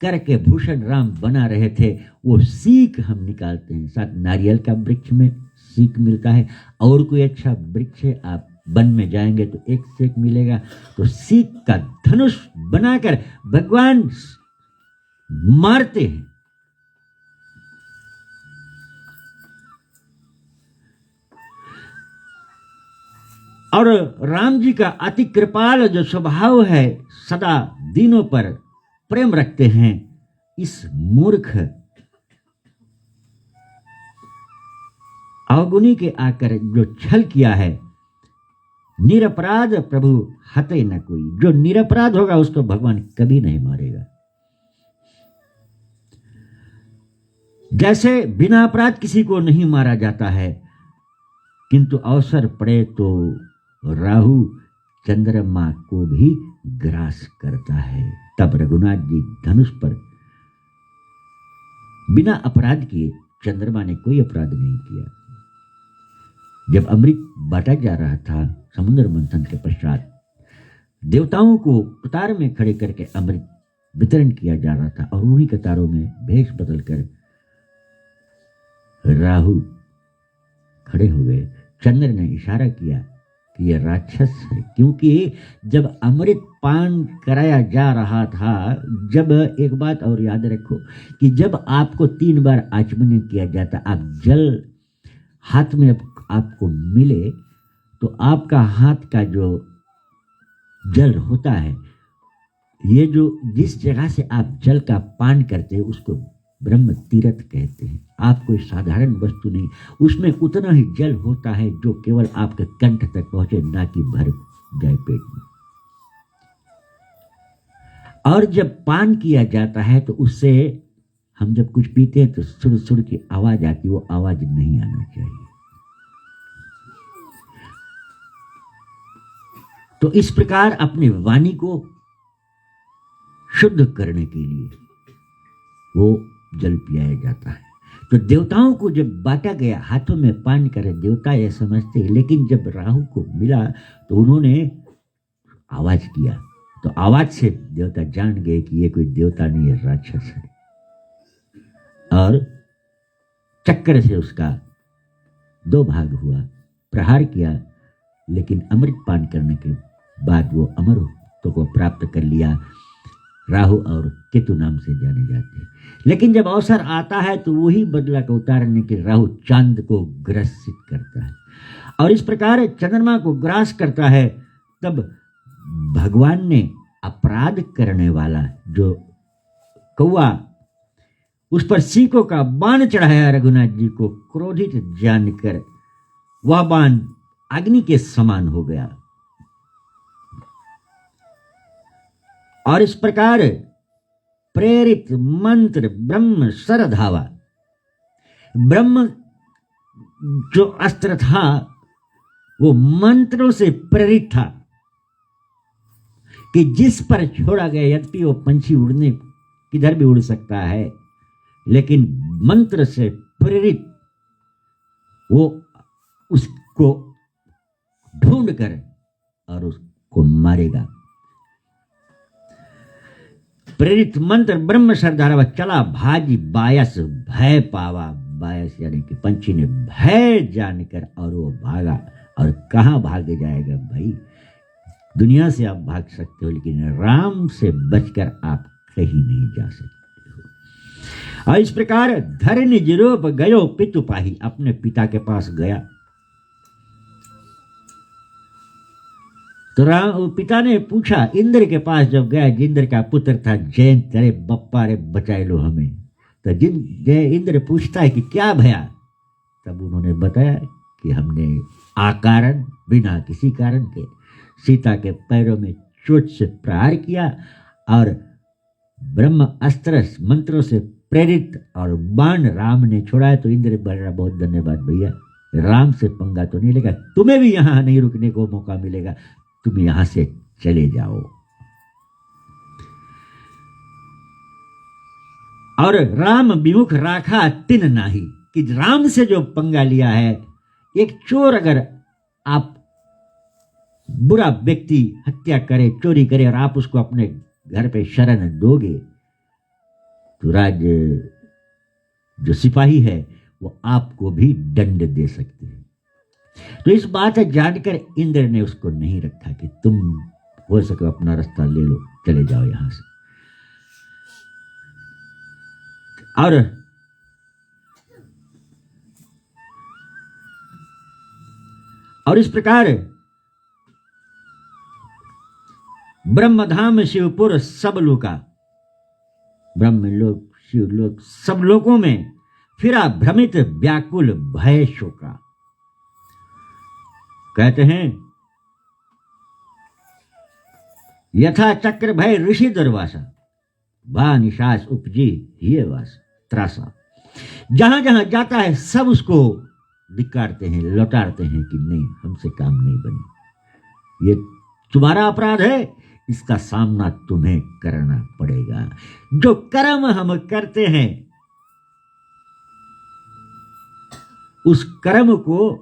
करके भूषण राम बना रहे थे वो सीख हम निकालते हैं। साथ नारियल का वृक्ष में सीख मिलता है, और कोई अच्छा वृक्ष है, आप वन में जाएंगे तो एक सीख मिलेगा। तो सीख का धनुष बनाकर भगवान मारते हैं। और राम जी का अति कृपाल जो स्वभाव है, सदा दीनों पर प्रेम रखते हैं। इस मूर्ख अवगुणी के आकर जो छल किया है, निरपराध प्रभु हते न कोई, जो निरपराध होगा उसको भगवान कभी नहीं मारेगा। जैसे बिना अपराध किसी को नहीं मारा जाता है, किंतु अवसर पड़े तो राहु चंद्रमा को भी ग्रास करता है। तब रघुनाथ जी धनुष पर बिना अपराध किए, चंद्रमा ने कोई अपराध नहीं किया। जब अमृत बांटा जा रहा था समुद्र मंथन के पश्चात, देवताओं को कतार में खड़े करके अमृत वितरण किया जा रहा था और उन्हीं कतारों में भेष बदलकर राहु खड़े हो गए। चंद्र ने इशारा किया कि यह राक्षस है, क्योंकि जब अमृत पान कराया जा रहा था, जब एक बात और याद रखो कि जब आपको 3 बार आचमन किया जाता, आप जल हाथ में आपको मिले तो आपका हाथ का जो जल होता है, ये जो जिस जगह से आप जल का पान करते हैं उसको ब्रह्म तीर्थ कहते हैं। आप कोई साधारण वस्तु नहीं, उसमें उतना ही जल होता है जो केवल आपके कंठ तक पहुंचे, ना कि भर जाए पेट में। और जब पान किया जाता है तो उससे हम जब कुछ पीते हैं तो सुड़ सुड़ की आवाज आती, वो आवाज नहीं आना चाहिए। तो इस प्रकार अपनी वाणी को शुद्ध करने के लिए वो जल पियाया जाता है। तो देवताओं को जब बांटा गया, हाथों में पान करे, देवता ये समझते हैं, लेकिन जब राहु को मिला तो उन्होंने आवाज किया, तो आवाज से देवता जान गए कि ये कोई देवता नहीं है, राक्षस है, और चक्र से उसका 2 भाग हुआ, प्रहार किया, लेकिन अमृत पान करने के बाद वो अमरत्व को प्राप्त कर लिया। राहु और केतु नाम से जाने जाते हैं। लेकिन जब अवसर आता है तो वही बदला का उतारने के राहु चांद को ग्रसित करता है, और इस प्रकार चंद्रमा को ग्रास करता है। तब भगवान ने अपराध करने वाला जो कौआ, उस पर सीकों का बाण चढ़ाया रघुनाथ जी को, क्रोधित जानकर वह बाण अग्नि के समान हो गया। और इस प्रकार प्रेरित मंत्र ब्रह्म सर धावा, ब्रह्म जो अस्त्र था वो मंत्रों से प्रेरित था कि जिस पर छोड़ा गया, यद्यपि वो पंछी उड़ने किधर भी उड़ सकता है, लेकिन मंत्र से प्रेरित वो उसको ढूंढ कर और उसको मारेगा। प्रेरित मंत्र ब्रह्म सरदारवा चला भाजी बायस भय पावा, बायस यानी कि पंछी ने भय जानकर और वो भागा। और कहां भागे जाएगा भाई, दुनिया से आप भाग सकते हो, लेकिन राम से बचकर आप कहीं नहीं जा सकते हो। और इस प्रकार धरनी जिरोप गयो पितु पाही, अपने पिता के पास गया। तो पिता ने पूछा, इंद्र के पास जब गया, इंद्र का पुत्र था जयंत, अरे बप्पा रे बचाए लो हमें। तो इंद्र पूछता है कि क्या भया, तब उन्होंने बताया कि हमने आकारण बिना किसी कारण के सीता के पैरों में चोट से प्रहार किया, और ब्रह्म अस्त्र मंत्रों से प्रेरित और बाण राम ने छोड़ा है। तो इंद्र बोल रहा, बहुत धन्यवाद भैया, राम से पंगा तो नहीं लेगा, तुम्हें भी यहां नहीं रुकने को मौका मिलेगा, तुम यहां से चले जाओ। और राम विमुख राखा तिन नाही, कि राम से जो पंगा लिया है, एक चोर अगर आप बुरा व्यक्ति हत्या करे, चोरी करे, और आप उसको अपने घर पे शरण दोगे, तो राज जो सिपाही है वो आपको भी दंड दे सकते हैं। तो इस बात जानकर इंद्र ने उसको नहीं रखा कि तुम हो सके अपना रास्ता ले लो, चले जाओ यहां से। और इस प्रकार ब्रह्मधाम शिवपुर सब लोका, ब्रह्मलोक शिवलोक सब लोकों में फिरा भ्रमित व्याकुल भय शोका। कहते हैं यथा चक्र भय ऋषि दुर्वासा, भा निशास उपजी ये वास त्रासा। जहां जहां जाता है सब उसको धिक्कारते हैं, लौटाते हैं कि नहीं, हमसे काम नहीं बनी, ये तुम्हारा अपराध है, इसका सामना तुम्हें करना पड़ेगा। जो कर्म हम करते हैं उस कर्म को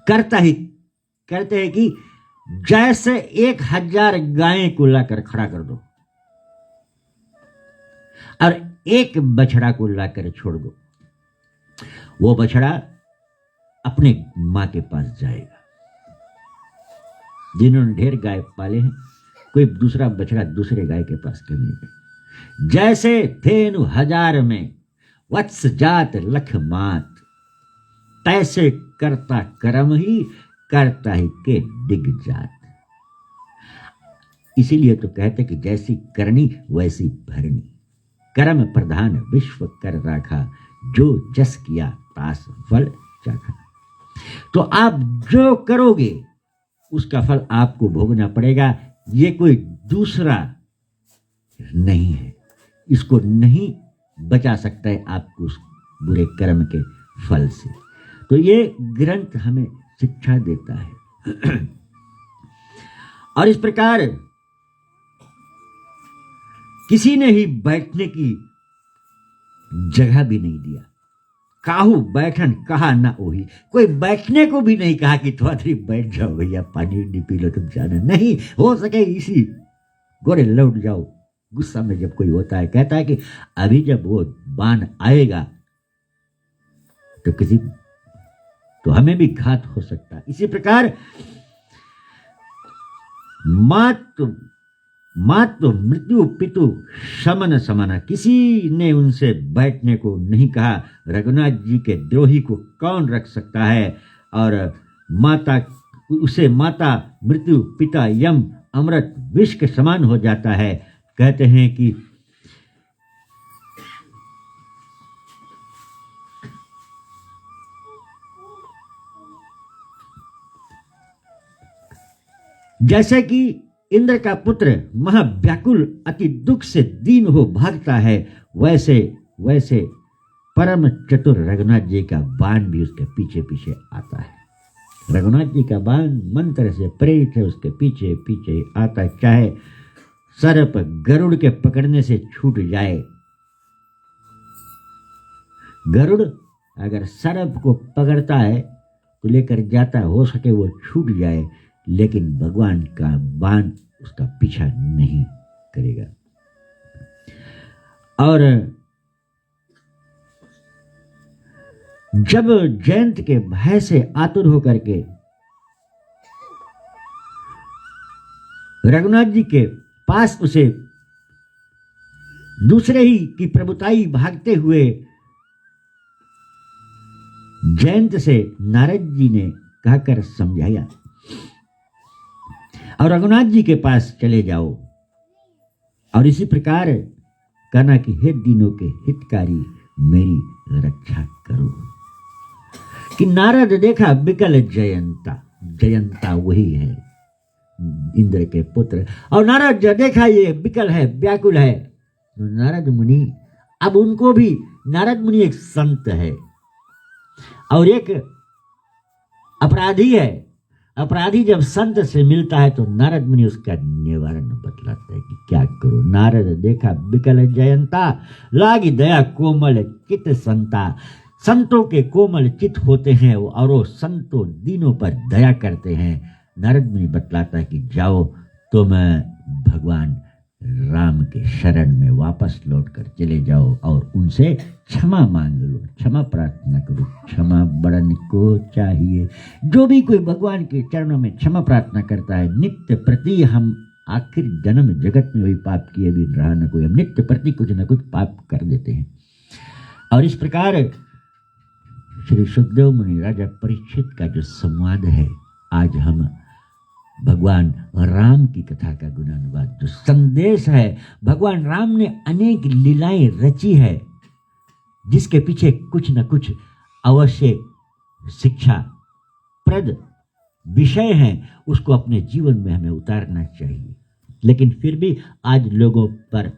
करते हैं कि जैसे 1000 गायें को लाकर खड़ा कर दो और एक बछड़ा को लाकर छोड़ दो, वो बछड़ा अपने मां के पास जाएगा। जिन्होंने ढेर गाय पाले हैं, कोई दूसरा बछड़ा दूसरे गाय के पास कभी नहीं। जैसे धेनु 1000 में वत्स जात लख मात, तैसे करता कर्म ही करता ही के डिग जात। इसीलिए तो कहते कि जैसी करनी वैसी भरनी, कर्म प्रधान विश्व कर राखा, जो जस किया तास फल चाखा। तो आप जो करोगे उसका फल आपको भोगना पड़ेगा, ये कोई दूसरा नहीं है, इसको नहीं बचा सकता है आपको उस बुरे कर्म के फल से। तो ये ग्रंथ हमें शिक्षा देता है और इस प्रकार किसी ने ही बैठने की जगह भी नहीं दिया। काहू बैठन कहा ना ओही, कोई बैठने को भी नहीं कहा कि थोड़ा देर बैठ जाओ भैया, पानी नहीं पी लो तुम जाना, नहीं हो सके इसी गोरे लौट जाओ। गुस्सा में जब कोई होता है कहता है कि अभी जब वो बाण आएगा तो किसी तो हमें भी घात हो सकता है। इसी प्रकार मातु मृत्यु पितु शमन समना, किसी ने उनसे बैठने को नहीं कहा। रघुनाथ जी के द्रोही को कौन रख सकता है, और माता उसे माता मृत्यु पिता यम अमृत विष के समान हो जाता है। कहते हैं कि जैसे कि इंद्र का पुत्र महाव्याकुल अति दुख से दीन हो भागता है, वैसे वैसे परम चतुर रघुनाथ जी का बाण भी उसके पीछे पीछे आता है। रघुनाथ जी का बाण मंत्र से प्रेरित है, उसके पीछे पीछे आता है। चाहे सर्प गरुड़ के पकड़ने से छूट जाए, गरुड़ अगर सर्प को पकड़ता है तो लेकर जाता है, हो सके वो छूट जाए, लेकिन भगवान का बाण उसका पीछा नहीं करेगा। और जब जयंत के भय से आतुर होकर के रघुनाथ जी के पास उसे दूसरे ही की प्रभुताई भागते हुए जयंत से नारद जी ने कहकर समझाया और रघुनाथ जी के पास चले जाओ, और इसी प्रकार कहना कि हे दीनों के हितकारी मेरी रक्षा करो। कि नारद देखा बिकल जयंता, जयंता वही है इंद्र के पुत्र, और नारद जो देखा ये बिकल है व्याकुल है, तो नारद मुनि, अब उनको भी नारद मुनि एक संत है और एक अपराधी है। अपराधी जब संत से मिलता है तो नारद मुनि उसका निवारण बतलाता है कि क्या करो। नारद देखा बिकल जयंता, लागी दया कोमल चित संता। संतों के कोमल चित होते हैं और वो संतों दीनों पर दया करते हैं। नारद मुनि बतलाता है कि जाओ तुम भगवान राम के शरण में वापस लौट कर चले जाओ और उनसे क्षमा मांग लो, क्षमा प्रार्थना करो। क्षमा बड़न को चाहिए। जो भी कोई भगवान के चरणों में क्षमा प्रार्थना करता है, नित्य प्रति हम आखिर जन्म जगत में वही पाप किए भी रहा न कोई, हम नित्य प्रति कुछ न कुछ पाप कर देते हैं। और इस प्रकार श्री सुखदेव मुनि राजा परीक्षित का जो संवाद है, आज हम भगवान राम की कथा का गुणानुवाद, जो संदेश है, भगवान राम ने अनेक लीलाएं रची है जिसके पीछे कुछ न कुछ अवश्य शिक्षा प्रद विषय हैं, उसको अपने जीवन में हमें उतारना चाहिए। लेकिन फिर भी आज लोगों पर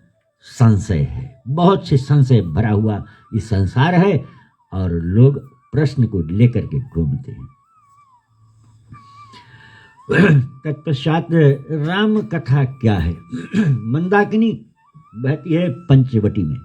संशय है, बहुत से संशय भरा हुआ इस संसार है और लोग प्रश्न को लेकर के घूमते हैं। तत्पश्चात राम कथा क्या है? मंदाकिनी बहती है पंचवटी में।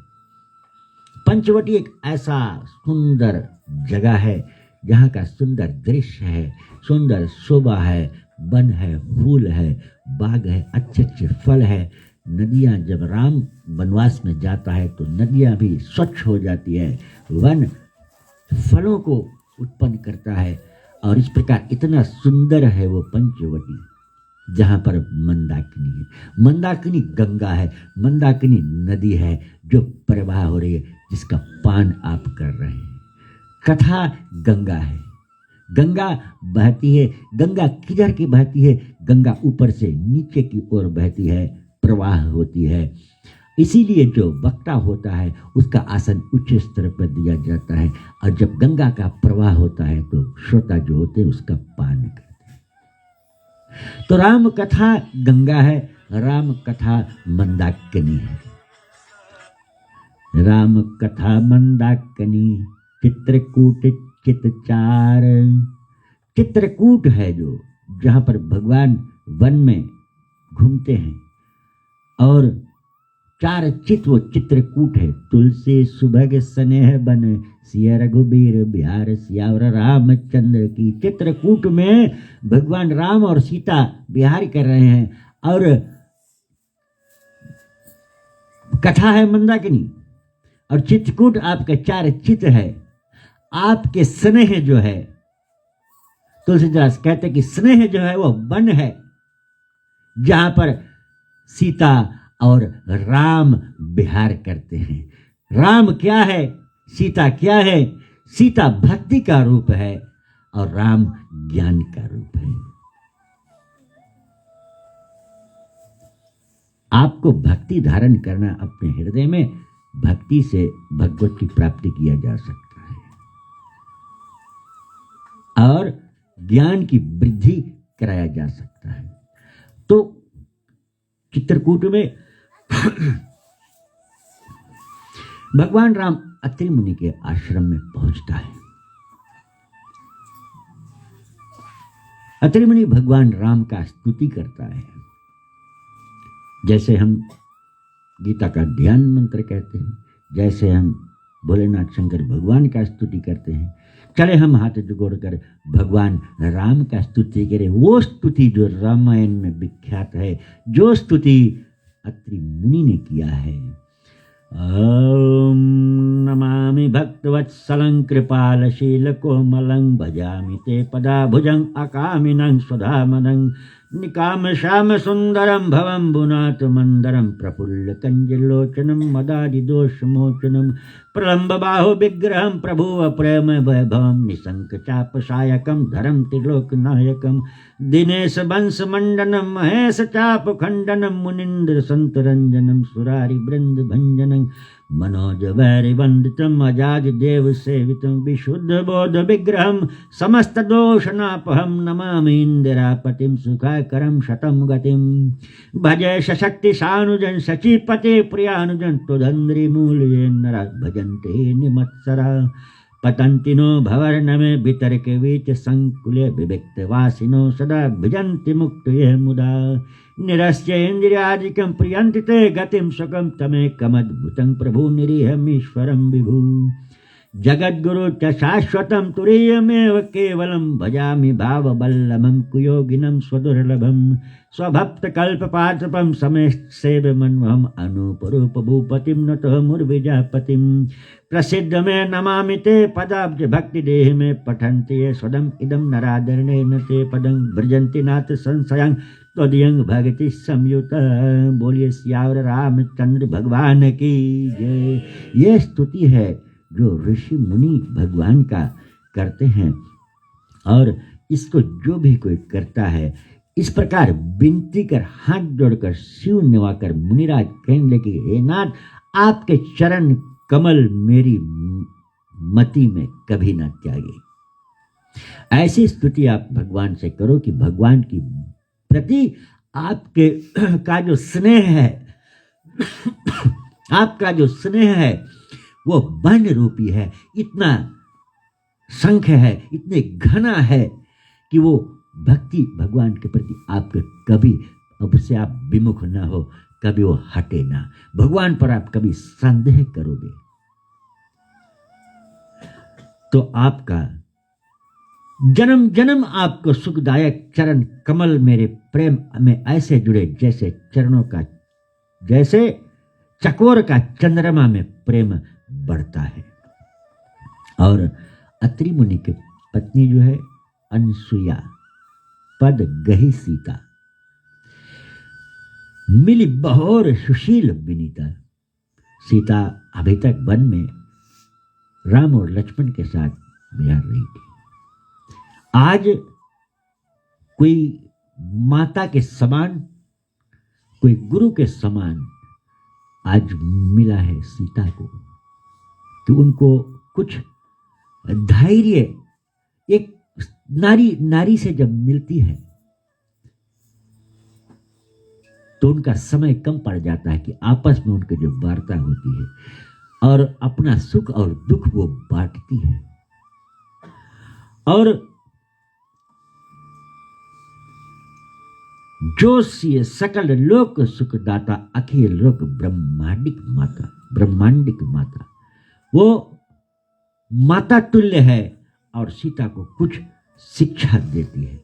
पंचवटी एक ऐसा सुंदर जगह है जहाँ का सुंदर दृश्य है, सुंदर शोभा है, वन है, फूल है, बाग है, अच्छे अच्छे फल है। नदियाँ, जब राम वनवास में जाता है तो नदियाँ भी स्वच्छ हो जाती है, वन फलों को उत्पन्न करता है। और इस प्रकार इतना सुंदर है वो पंचवटी, जहाँ पर मंदाकिनी है। मंदाकिनी गंगा है, मंदाकिनी नदी है जो प्रवाह हो रही है, जिसका पान आप कर रहे हैं। कथा गंगा है, गंगा बहती है। गंगा किधर की बहती है? गंगा ऊपर से नीचे की ओर बहती है, प्रवाह होती है। इसीलिए जो वक्ता होता है उसका आसन उच्च स्तर पर दिया जाता है, और जब गंगा का प्रवाह होता है तो श्रोता जो होते हैं उसका पान करते हैं। तो राम कथा गंगा है, राम कथा मंदाकिनी है। राम कथा मंदाकिनी चित्रकूट चितचार। चित्रकूट है जो, जहाँ पर भगवान वन में घूमते हैं और चार चित वो चित्रकूट है। तुलसी सुभग स्नेह बन सिया रघुबीर बिहार सियावर रामचंद्र की। चित्रकूट में भगवान राम और सीता बिहार कर रहे हैं और कथा है मंदाकिनी और चित्रकूट आपका चार चित है। आपके स्नेह जो है, तुलसीदास कहते कि स्नेह जो है वो वन है जहां पर सीता और राम विहार करते हैं। राम क्या है, सीता क्या है? सीता भक्ति का रूप है और राम ज्ञान का रूप है। आपको भक्ति धारण करना अपने हृदय में, भक्ति से भगवत की प्राप्ति किया जा सकता है और ज्ञान की वृद्धि कराया जा सकता है। तो चित्रकूट में भगवान राम अत्रि मुनि के आश्रम में पहुंचता है। अत्रि मुनि भगवान राम का स्तुति करता है, जैसे हम गीता का ध्यान मंत्र कहते हैं, जैसे हम भोलेनाथ शंकर भगवान का स्तुति करते हैं। चले हम हाथ जोड़कर भगवान राम का स्तुति करें, वो स्तुति जो रामायण में विख्यात है, जो स्तुति अत्रि मुनि ने किया है। ओम नमामि भक्तवत्सलं कृपालशील कोमलं भजामि ते पदाभुजं अकामिनं स्वधामनं निकाम श्याम सुंदरम भवम बुनात मंदरम प्रफुल्ल कंजलोचनम मदादि दोष मोचनम प्रलंब बाहु विग्रहम प्रभुव प्रेम वैभवम निशंक चाप सायकम धरम त्रिलोक नायकम दिनेश वंश मंडनम महेश चाप खंडनम मुनिंद्र संत रंजनम सुरारि वृंद भंजनम मनोज वैरि वंदितम अजाज देव सेवितम विशुद्ध बोध विग्रहम समस्त दोषनापहम नमामि इंदिरापतिम सुखाकरम शतम गतिम भजे सशक्ति सानुजन सचीपते प्रियानुजन तुदंद्री मूल्ये नरा भजन्ते निमत्सरा पतंतिनो भवर्न में भीतर के बीच संकुले विविक्त वासिनो सदा भजन्ति मुक्त ये मुदा निरस्य इंद्रियादिकं प्रियन्ति ते गतिम सुखम तमेकमद्भुतं प्रभु निरीहमीश्वरं विभु जगद्गुरु च शाश्वतं तुरीयमेव केवलं भजामि भाववल्लभं कुयोगिनं स्वदुर्लभं स्वभक्तकल्पपात्रपं समेत्सेवमन्वहम् अनूपरूप भूपतिं नतः मुर्विजापतिं प्रसिद्ध में नमामि ते पदाब्ज भक्ति देह में पठन्ति ये स्वदम् इदं नरादरणेन ते पदं भजन्ति नाथ संशयं त्वदीयं भक्ति संयुत। बोलिए सियावर रामचंद्र भगवान की जय। ये स्तुति है जो ऋषि मुनि भगवान का करते हैं और इसको जो भी कोई करता है इस प्रकार विनती कर हाथ जोड़कर शिव निवाकर मुनिराज कहने लगे, हे नाथ आपके चरण कमल मेरी मति में कभी ना त्यागे। ऐसी स्तुति आप भगवान से करो कि भगवान की प्रति आपके का जो स्नेह है आपका जो स्नेह है वो वन रूपी है, इतना संख्य है, इतने घना है कि वो भक्ति भगवान के प्रति आपके कभी अब से आप विमुख ना हो, कभी वो हटे ना, भगवान पर आप कभी संदेह करोगे तो आपका जन्म जन्म आपको सुखदायक चरण कमल मेरे प्रेम में ऐसे जुड़े जैसे चरणों का, जैसे चकोर का चंद्रमा में प्रेम बढ़ता है। और अत्रि मुनि की पत्नी जो है अनसुया, पद गही सीता, मिली बहोर सुशील विनीता। सीता अभी तक वन में राम और लक्ष्मण के साथ विहार रही थी। आज कोई माता के समान, कोई गुरु के समान आज मिला है सीता को कि उनको कुछ धैर्य, एक नारी से जब मिलती है तो उनका समय कम पड़ जाता है कि आपस में उनकी जो वार्ता होती है और अपना सुख और दुख वो बांटती है। और जो सिय सकल लोक सुखदाता अखिल लोक ब्रह्मांडिक माता, वो माता तुल्य है और सीता को कुछ शिक्षा देती है।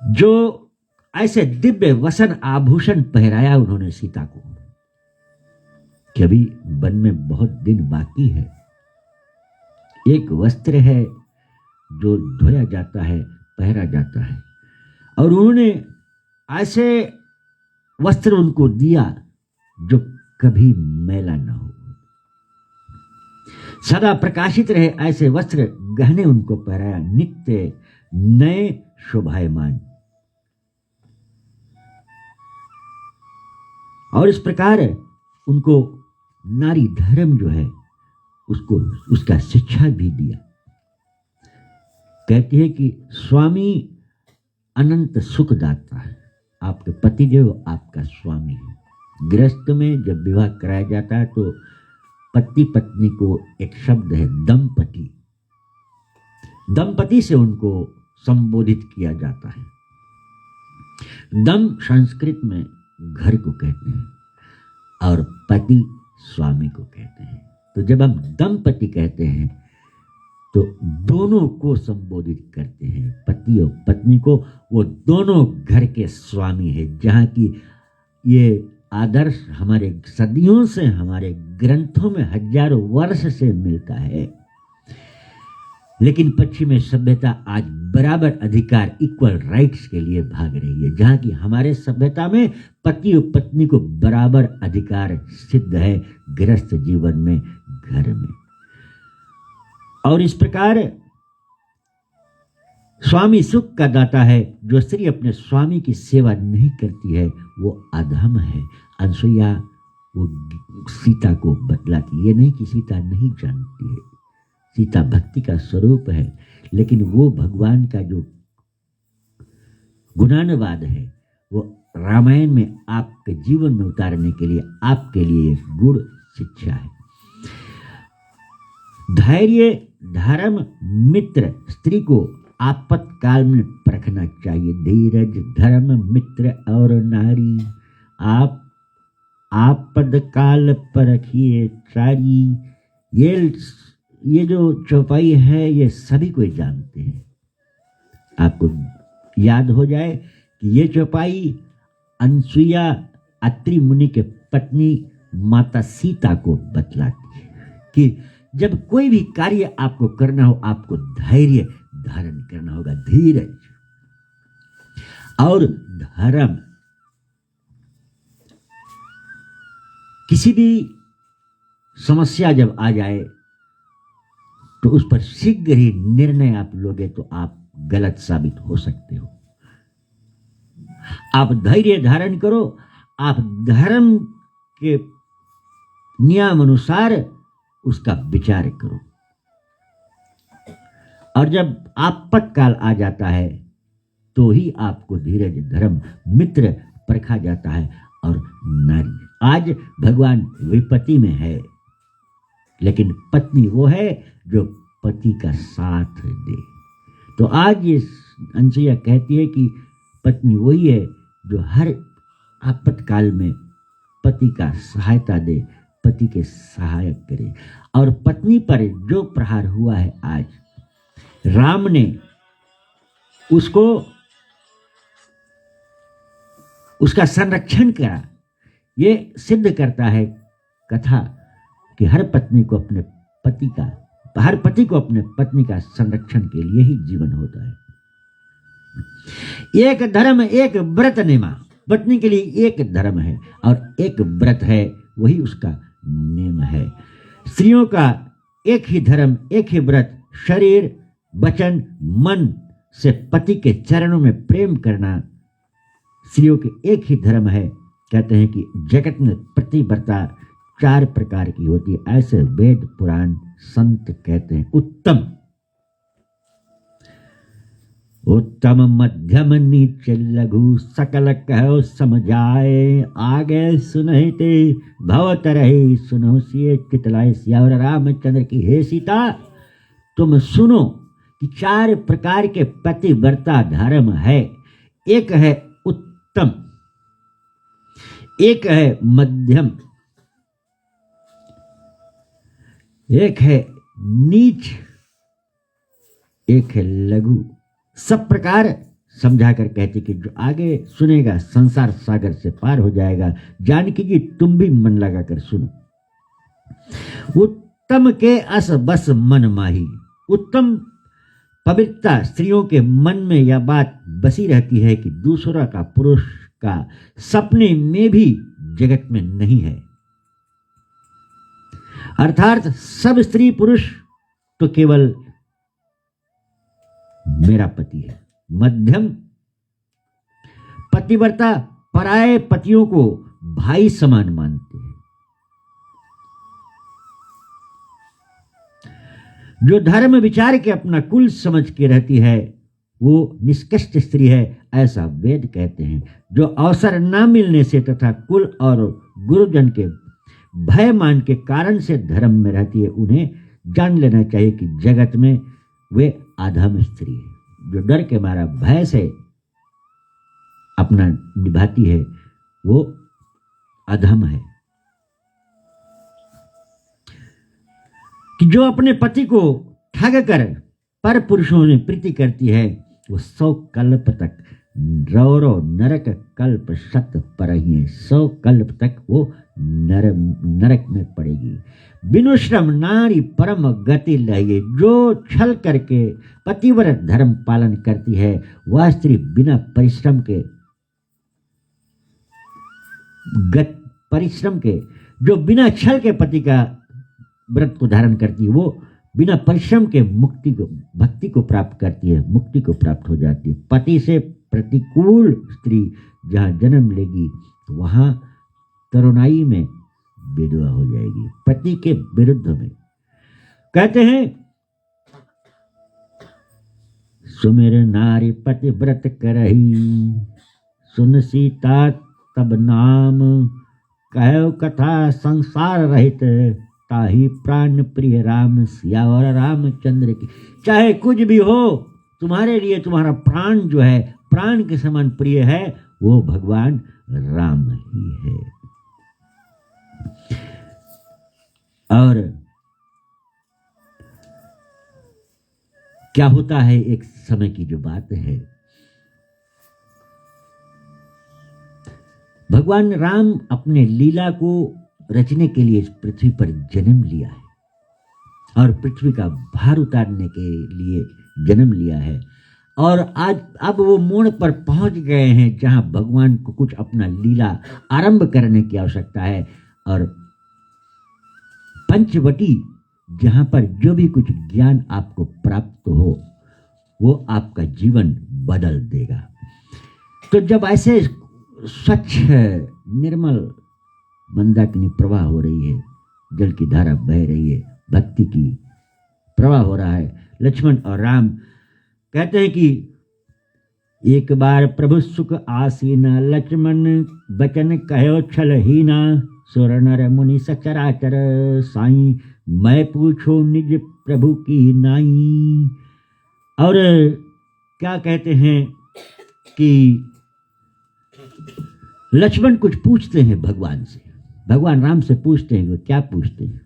जो ऐसे दिव्य वसन आभूषण पहराया उन्होंने सीता को कि अभी वन में बहुत दिन बाकी है। एक वस्त्र है जो धोया जाता है, पहरा जाता है, और उन्होंने ऐसे वस्त्र उनको दिया जो कभी मैला न हो, सदा प्रकाशित रहे। ऐसे वस्त्र गहने उनको पहराया, नित्य नए शोभायमान। और इस प्रकार उनको नारी धर्म जो है उसको उसका शिक्षा भी दिया। कहती है कि स्वामी अनंत सुखदाता है। आपके पति जो आपका स्वामी है। गृहस्थ में जब विवाह कराया जाता है तो पति पत्नी को एक शब्द है दंपति, दंपति से उनको संबोधित किया जाता है। दम संस्कृत में घर को कहते हैं और पति स्वामी को कहते हैं। तो जब हम दंपति कहते हैं तो दोनों को संबोधित करते हैं, पति और पत्नी को। वो दोनों घर के स्वामी है। जहाँ की ये आदर्श हमारे सदियों से, हमारे ग्रंथों में हजारों वर्ष से मिलता है। लेकिन पश्चिमी सभ्यता आज बराबर अधिकार, इक्वल राइट्स के लिए भाग रही है। जहाँ की हमारे सभ्यता में पति और पत्नी को बराबर अधिकार सिद्ध है गृहस्थ जीवन में, घर में। और इस प्रकार स्वामी सुख का दाता है। जो स्त्री अपने स्वामी की सेवा नहीं करती है वो अधम है। अनसुईया वो सीता को बतलाती, ये नहीं कि सीता नहीं जानती है, सीता भक्ति का स्वरूप है, लेकिन वो भगवान का जो गुणानुवाद है वो रामायण में आपके जीवन में उतारने के लिए आपके लिए एक गुण शिक्षा है। धैर्य धर्म मित्र स्त्री को आपातकाल में परखना चाहिए। धीरज धर्म मित्र और नारी आप आपदकाल परखिए सारी। ये जो चौपाई है ये सभी कोई जानते हैं। आपको याद हो जाए कि ये चौपाई अनसुईया अत्रि मुनि के पत्नी माता सीता को बतलाती है कि जब कोई भी कार्य आपको करना हो आपको धैर्य धारण करना होगा, धीरज और धर्म। किसी भी समस्या जब आ जाए तो उस पर शीघ्र ही निर्णय आप लोगे तो आप गलत साबित हो सकते हो। आप धैर्य धारण करो, आप धर्म के नियम अनुसार उसका विचार करो। और जब आपातकाल आ जाता है तो ही आपको धीरज धर्म मित्र परखा जाता है। और नारी आज भगवान विपत्ति में है, लेकिन पत्नी वो है जो पति का साथ दे। तो आज ये अनसुईया कहती है कि पत्नी वही है जो हर आपातकाल में पति का सहायता दे, पति के सहायक करे। और पत्नी पर जो प्रहार हुआ है आज, राम ने उसको उसका संरक्षण करा। ये सिद्ध करता है कथा कि हर पत्नी को अपने पति का, हर पति को अपने पत्नी का संरक्षण के लिए ही जीवन होता है। एक धर्म एक व्रत नेमा, पत्नी के लिए एक धर्म है और एक व्रत है, वही उसका नेम है। स्त्रियों का एक ही धर्म एक ही व्रत, शरीर वचन मन से पति के चरणों में प्रेम करना स्त्रियों के एक ही धर्म है। कहते हैं कि जगत में पतिव्रता 4 प्रकार की होती है, ऐसे वेद पुराण संत कहते हैं। उत्तम उत्तम मध्यम नीच लघु सकल कहो समझाए, आगे सुनते भवत रहे सुनो सिए चितलाए। सियावर रामचंद्र की हे सीता तुम सुनो कि 4 प्रकार के पतिव्रता धर्म है। एक है उत्तम, एक है मध्यम, एक है नीच, एक है लघु। सब प्रकार समझाकर कहते कि जो आगे सुनेगा संसार सागर से पार हो जाएगा। जानकी जी तुम भी मन लगाकर सुनो। उत्तम के अस बस मन माही। उत्तम पवित्रता स्त्रियों के मन में यह बात बसी रहती है कि दूसरा का पुरुष का सपने में भी जगत में नहीं है। अर्थात सब स्त्री पुरुष तो केवल मेरा पति है। मध्यम पतिव्रता पराये पतियों को भाई समान मानते हैं। जो धर्म विचार के अपना कुल समझ के रहती है वो निष्कष्ट स्त्री है, ऐसा वेद कहते हैं। जो अवसर न मिलने से तथा कुल और गुरुजन के भय मान के कारण से धर्म में रहती है, उन्हें जान लेना चाहिए कि जगत में वे अधम स्त्री है। जो डर के मारा भय से अपना निभाती है वो अधम है। कि जो अपने पति को ठग कर पर पुरुषों में प्रीति करती है वो 100 कल्प तक रौरव नरक कल्प शत पर ही है। 100 कल्प तक वो नरक में पड़ेगी। बिनु श्रम नारी परम गति लगे। जो छल करके पतिव्रत धर्म पालन करती है वह स्त्री बिना परिश्रम के जो बिना छल के पति का व्रत को धारण करती है वो बिना परिश्रम के भक्ति को प्राप्त करती है, मुक्ति को प्राप्त हो जाती है। पति से प्रतिकूल स्त्री जहाँ जन्म लेगी वहां तरुणाई में विधवा हो जाएगी, पति के विरुद्ध में। कहते हैं सुमिर नारी पति व्रत करही, सुन सीता तब नाम, कहो कथा संसार रहित, ताही प्राण प्रिय राम सियावर रामचंद्र की। चाहे कुछ भी हो तुम्हारे लिए तुम्हारा प्राण जो है प्राण के समान प्रिय है वो भगवान राम ही है। और क्या होता है एक समय की जो बात है, भगवान राम अपने लीला को रचने के लिए इस पृथ्वी पर जन्म लिया है और पृथ्वी का भार उतारने के लिए जन्म लिया है। और आज अब वो मोड़ पर पहुंच गए हैं जहां भगवान को कुछ अपना लीला आरंभ करने की आवश्यकता है। और पंचवटी जहां पर जो भी कुछ ज्ञान आपको प्राप्त हो वो आपका जीवन बदल देगा। तो जब ऐसे स्वच्छ निर्मल मंदाकिनी प्रवाह हो रही है, जल की धारा बह रही है, भक्ति की प्रवाह हो रहा है, लक्ष्मण और राम कहते हैं कि एक बार प्रभु सुख आसीना, लक्ष्मण बचन कहो छल हीना, सुर नर मुनि सचराचर साई, मैं पूछो निज प्रभु की नाई। और क्या कहते हैं कि लक्ष्मण कुछ पूछते हैं भगवान से, भगवान राम से पूछते हैं। वो क्या पूछते हैं?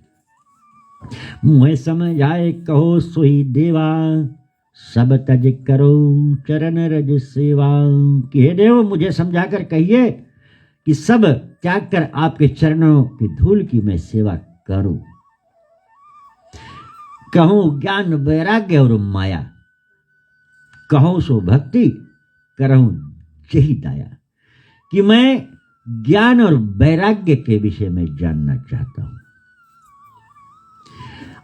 मुझे समझ आए कहो सोई देवा, सब तज करो चरण रज सेवा। कि हे देव मुझे समझाकर कहिए कि सब त्याग कर आपके चरणों की धूल की मैं सेवा करूं। कहूं ज्ञान वैराग्य और माया, कहूं सो भक्ति करहूं यही दाया। कि मैं ज्ञान और वैराग्य के विषय में जानना चाहता हूं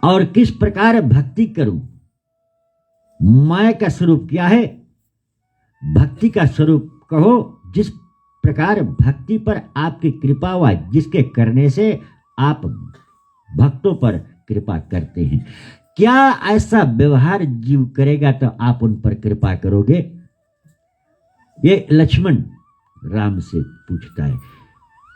और किस प्रकार भक्ति करूं। माया का स्वरूप क्या है, भक्ति का स्वरूप कहो। जिस प्रकार भक्ति पर आपकी कृपा हुआ, जिसके करने से आप भक्तों पर कृपा करते हैं, क्या ऐसा व्यवहार जीव करेगा तो आप उन पर कृपा करोगे? ये लक्ष्मण राम से पूछता है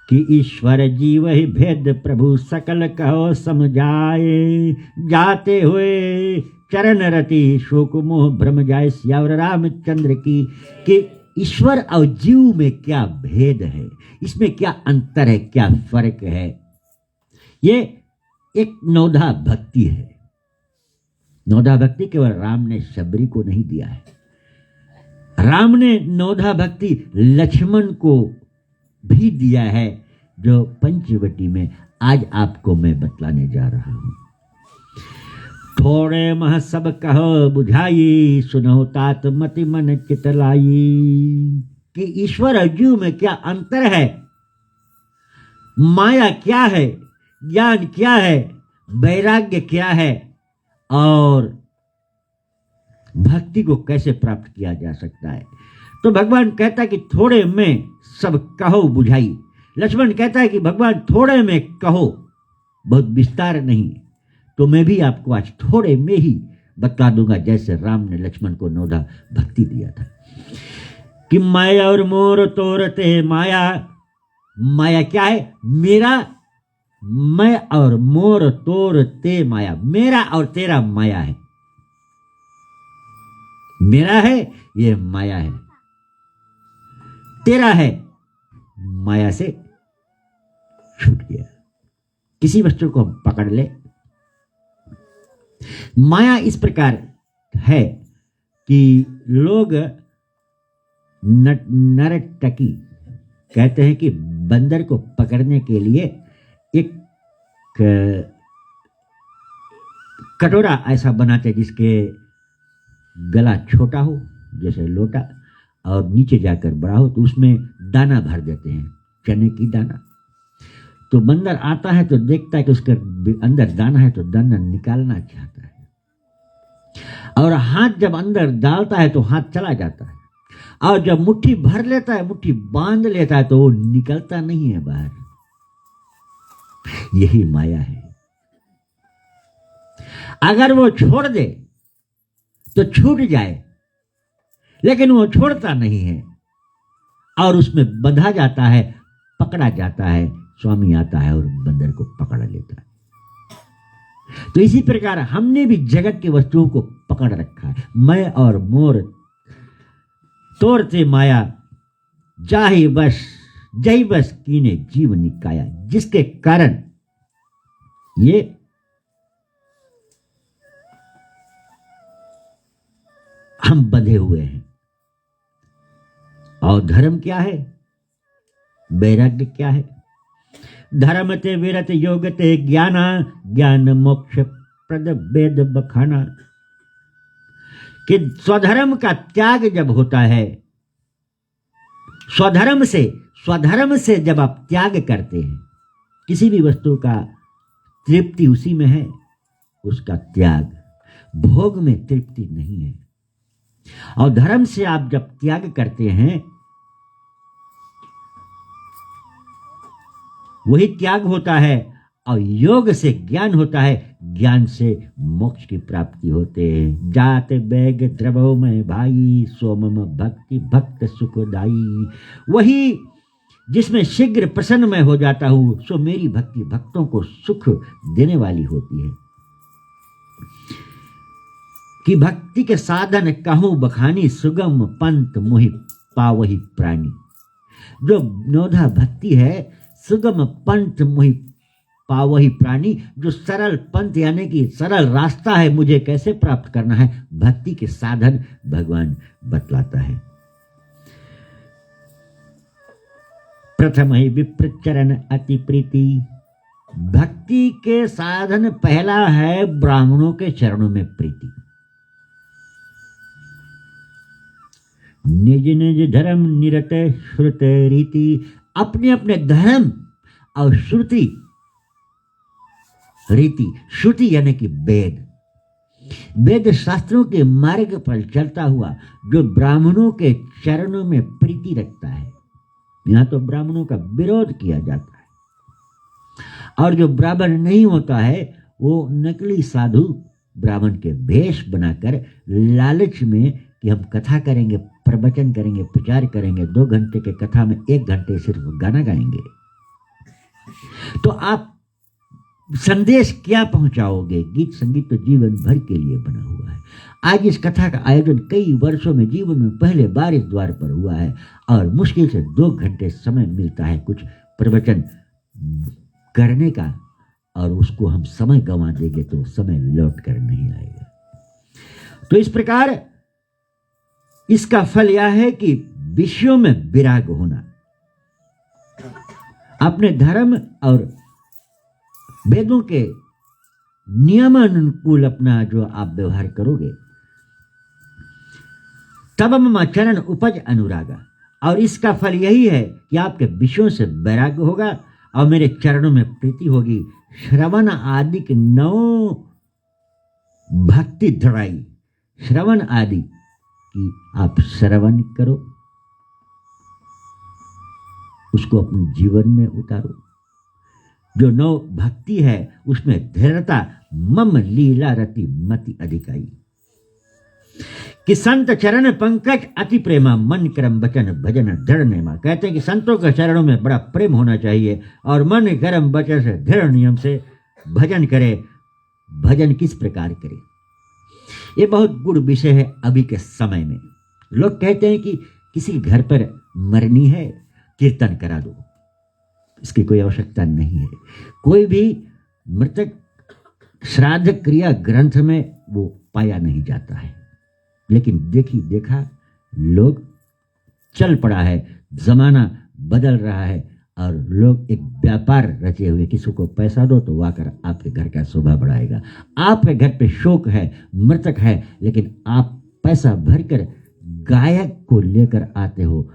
कि ईश्वर जीव ही भेद प्रभु सकल कहो समझाए, जाते हुए चरण रति शोक मोह भ्रम जाए सियावर रामचंद्र की। कि ईश्वर और जीव में क्या भेद है, इसमें क्या अंतर है, क्या फर्क है। ये एक नौधा भक्ति है। नौधा भक्ति केवल राम ने शबरी को नहीं दिया है, राम ने नौधा भक्ति लक्ष्मण को भी दिया है, जो पंचवटी में आज आपको मैं बतलाने जा रहा हूं। थोड़े मह सब कहो बुझाई, सुनो तात मति मन चितलाई। कि ईश्वर और जीव में क्या अंतर है, माया क्या है, ज्ञान क्या है, वैराग्य क्या है, और भक्ति को कैसे प्राप्त किया जा सकता है। तो भगवान कहता है कि थोड़े में सब कहो बुझाई। लक्ष्मण कहता है कि भगवान थोड़े में कहो, बहुत विस्तार नहीं। तो मैं भी आपको आज थोड़े में ही बता दूंगा, जैसे राम ने लक्ष्मण को नौधा भक्ति दिया था। कि माया और मोर तोरते माया। माया क्या है, मेरा, मैं और मोर तोरते माया। मेरा और तेरा माया है, मेरा है ये माया है, तेरा है माया से छूट गया। किसी वस्तु को हम पकड़ ले, माया इस प्रकार है कि लोग नर्तकी कहते हैं कि बंदर को पकड़ने के लिए एक कटोरा ऐसा बनाते जिसके गला छोटा हो जैसे लोटा और नीचे जाकर बड़ा हो, तो उसमें दाना भर देते हैं, चने की दाना। तो बंदर आता है तो देखता है कि उसके अंदर दाना है, तो दाना निकालना चाहता है, और हाथ जब अंदर डालता है तो हाथ चला जाता है, और जब मुट्ठी भर लेता है, मुट्ठी बांध लेता है, तो वो निकलता नहीं है बाहर। यही माया है। अगर वो छोड़ दे तो छूट जाए, लेकिन वो छोड़ता नहीं है और उसमें बंधा जाता है, पकड़ा जाता है। स्वामी आता है और बंदर को पकड़ लेता है। तो इसी प्रकार हमने भी जगत की वस्तुओं को पकड़ रखा है। मैं और मोर तोड़ते माया, जाहि बस जही बस कीने जीव निकाया। जिसके कारण ये हम बंधे हुए हैं। और धर्म क्या है, वैराग्य क्या है। धर्म ते विरत योग ते ज्ञाना, ज्ञान मोक्ष प्रद वेद बखाना। कि स्वधर्म का त्याग जब होता है, स्वधर्म से जब आप त्याग करते हैं, किसी भी वस्तु का तृप्ति उसी में है, उसका त्याग। भोग में तृप्ति नहीं है। और धर्म से आप जब त्याग करते हैं, वही त्याग होता है। और योग से ज्ञान होता है, ज्ञान से मोक्ष की प्राप्ति होते हैं। जाते बैग द्रवो में भाई, सोमम भक्ति भक्त सुखदाई। वही जिसमें शीघ्र प्रसन्न मैं हो जाता हूं, सो मेरी भक्ति भक्तों को सुख देने वाली होती है। कि भक्ति के साधन कहूं बखानी, सुगम पंथ मोहि पावहि प्राणी। जो नौधा भक्ति है, सुगम पंथ मोहि पावहि प्राणी। जो सरल पंथ यानी कि सरल रास्ता है, मुझे कैसे प्राप्त करना है, भक्ति के साधन भगवान बतलाता है। प्रथम ही विप्रचरण अति प्रीति। भक्ति के साधन पहला है ब्राह्मणों के चरणों में प्रीति। निज निज धर्म निरत श्रुत रीति। अपने अपने धर्म और श्रुति, रीति, श्रुति यानी कि वेद शास्त्रों के मार्ग पर चलता हुआ जो ब्राह्मणों के चरणों में प्रीति रखता है। यहां तो ब्राह्मणों का विरोध किया जाता है। और जो ब्राह्मण नहीं होता है, वो नकली साधु ब्राह्मण के वेश बनाकर लालच में कि हम कथा करेंगे, प्रवचन करेंगे, प्रचार करेंगे, 2 घंटे के कथा में 1 घंटे सिर्फ गाना गाएंगे, तो आप संदेश क्या पहुंचाओगे। गीत संगीत तो जीवन भर के लिए बना हुआ है। आज इस कथा का आयोजन कई वर्षों में जीवन में पहले बार इस द्वार पर हुआ है और मुश्किल से 2 घंटे समय मिलता है कुछ प्रवचन करने का, और उसको हम समय गंवा देंगे तो समय लौट कर नहीं आएगा। तो इस प्रकार इसका फल यह है कि विषयों में विराग होना, अपने धर्म और वेदों के नियमानुकूल अपना जो आप व्यवहार करोगे, तब मम चरण उपज अनुरागा, और इसका फल यही है कि आपके विषयों से वैराग्य होगा और मेरे चरणों में प्रीति होगी। श्रवण आदि के 9 भक्ति दृढ़ाई, श्रवण आदि की आप श्रवण करो, उसको अपने जीवन में उतारो। जो 9 भक्ति है उसमें धैर्यता, मम लीला रति मति अधिकाई, कि संत चरण पंकज अति प्रेमा, मन कर्म वचन भजन दृढ़ नेमा। कहते हैं कि संतों के चरणों में बड़ा प्रेम होना चाहिए और मन कर्म वचन से दृढ़ नियम से भजन करे। भजन किस प्रकार करे, ये बहुत गुड़ विषय है। अभी के समय में लोग कहते हैं कि किसी घर पर मरनी है, कीर्तन करा दो। इसकी कोई आवश्यकता नहीं है। कोई भी मृतक श्राद्ध क्रिया ग्रंथ में वो पाया नहीं जाता है, लेकिन देखा लोग चल पड़ा है, जमाना बदल रहा है और लोग एक व्यापार रचे हुए, किसी को पैसा दो तो वो आकर आपके घर का शोभा बढ़ाएगा। आपके घर पे शोक है, मृतक है, लेकिन आप पैसा भरकर गायक को लेकर आते हो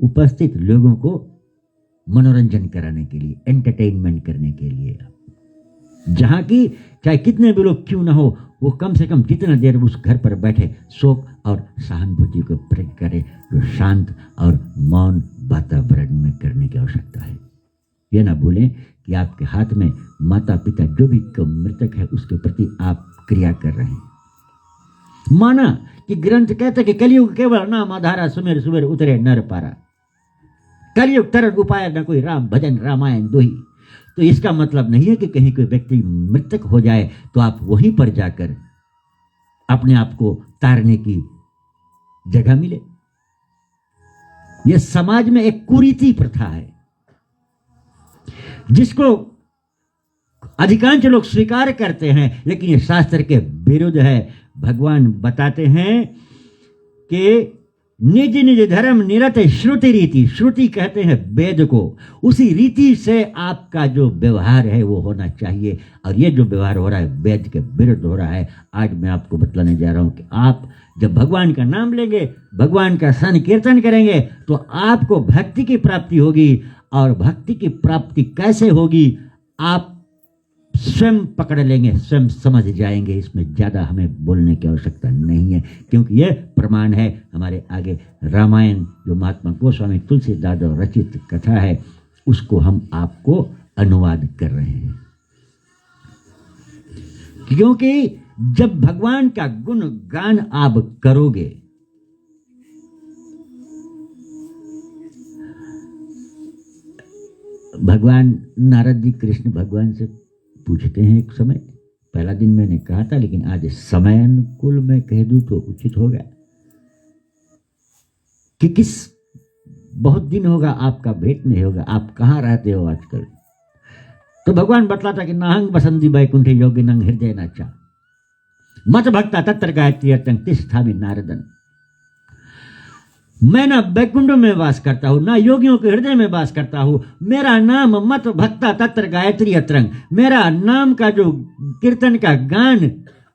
उपस्थित लोगों को मनोरंजन कराने के लिए, एंटरटेनमेंट करने के लिए। जहां की चाहे कितने भी लोग क्यों ना हो, वो कम से कम जितना देर उस घर पर बैठे शोक और सहानुभूति को प्रकट करे, जो शांत और मौन वातावरण में करने की आवश्यकता है। यह ना भूलें कि आपके हाथ में माता पिता जो भी मृतक है उसके प्रति आप क्रिया कर रहे हैं। माना कि ग्रंथ कहते कि कलयुग केवल नाम आधारा, सुमेर सुमेर उतरे नर पारा, कलयुग तरन उपाय न कोई, राम भजन रामायण दोही। तो इसका मतलब नहीं है कि कहीं कोई व्यक्ति मृतक हो जाए तो आप वहीं पर जाकर अपने आप को तारने की जगह मिले। यह समाज में एक कुरीति प्रथा है जिसको अधिकांश लोग स्वीकार करते हैं, लेकिन यह शास्त्र के विरुद्ध है। भगवान बताते हैं कि निज निज धर्म निरत श्रुति रीति, श्रुति कहते हैं वेद को, उसी रीति से आपका जो व्यवहार है वो होना चाहिए। और ये जो व्यवहार हो रहा है वेद के विरुद्ध हो रहा है। आज मैं आपको बतलाने जा रहा हूं कि आप जब भगवान का नाम लेंगे, भगवान का संकीर्तन करेंगे, तो आपको भक्ति की प्राप्ति होगी। और भक्ति की प्राप्ति कैसे होगी, आप स्वयं पकड़ लेंगे, स्वयं समझ जाएंगे। इसमें ज्यादा हमें बोलने की आवश्यकता नहीं है, क्योंकि यह प्रमाण है हमारे आगे। रामायण जो महात्मा गोस्वामी तुलसीदास रचित कथा है, उसको हम आपको अनुवाद कर रहे हैं। क्योंकि जब भगवान का गुण गान आप करोगे, भगवान नारद जी कृष्ण भगवान से पूछते हैं एक समय, पहला दिन मैंने कहा था लेकिन आज समय अनुकूल मैं कह दूं तो उचित होगा, कि किस बहुत दिन होगा आपका भेंट नहीं होगा, आप कहां रहते हो आजकल। तो भगवान बतलाता कि नाहंग बसंती वैकुंठे योगी नंग हृदय नाचा, मत भक्ता तत्र गायत्री अतंग तिष्ठामि नारदन। मैं ना बैकुंठ में वास करता हूं, ना योगियों के हृदय में वास करता हूं। मेरा नाम मत भक्ता तत्र गायत्री अत्रंग, मेरा नाम का जो कीर्तन का गान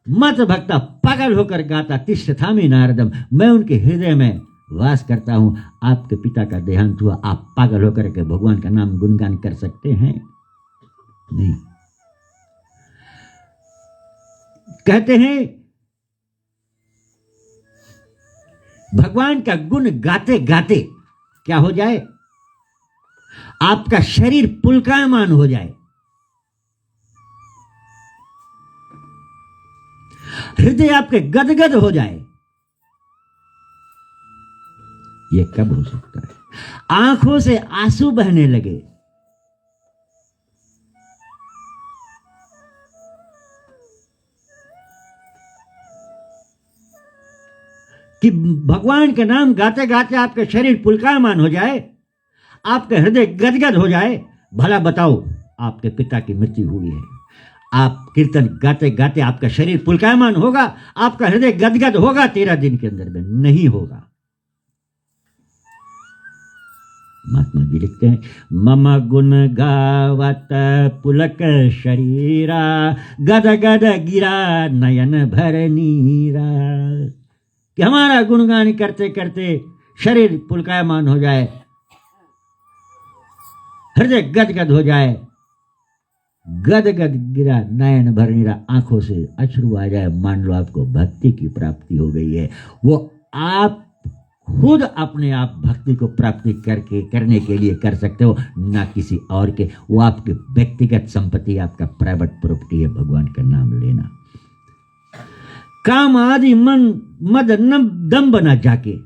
मत भक्ता पागल होकर गाता तिष्ठामि नारदम, मैं उनके हृदय में वास करता हूं। आपके पिता का देहांत हुआ, आप पागल होकर के भगवान का नाम गुणगान कर सकते हैं? नहीं। कहते हैं भगवान का गुण गाते गाते क्या हो जाए, आपका शरीर पुलकायमान हो जाए, हृदय आपके गदगद हो जाए। यह कब हो सकता है? आंखों से आंसू बहने लगे, कि भगवान के नाम गाते गाते आपका शरीर पुलकायमान हो जाए, आपका हृदय गदगद हो जाए। भला बताओ, आपके पिता की मृत्यु हुई है, आप कीर्तन गाते गाते आपका शरीर पुलकायमान होगा, आपका हृदय गदगद होगा 13 दिन के अंदर में? नहीं होगा। महात्मा जी लिखते हैं, मम गुण गावत पुलक शरीरा, गद गद गिरा नयन भर नीरा। कि हमारा गुणगान करते करते शरीर पुलकायमान हो जाए, हृदय गदगद हो जाए, गदगद गिरा नयन भर नीरा, आंखों से अश्रु आ जाए, मान लो आपको भक्ति की प्राप्ति हो गई है। वो आप खुद अपने आप भक्ति को प्राप्ति करने के लिए कर सकते हो, ना किसी और के। वो आपकी व्यक्तिगत संपत्ति, आपका प्राइवेट प्रॉपर्टी है, भगवान का नाम लेना। काम आदि मन मद दम बना जाके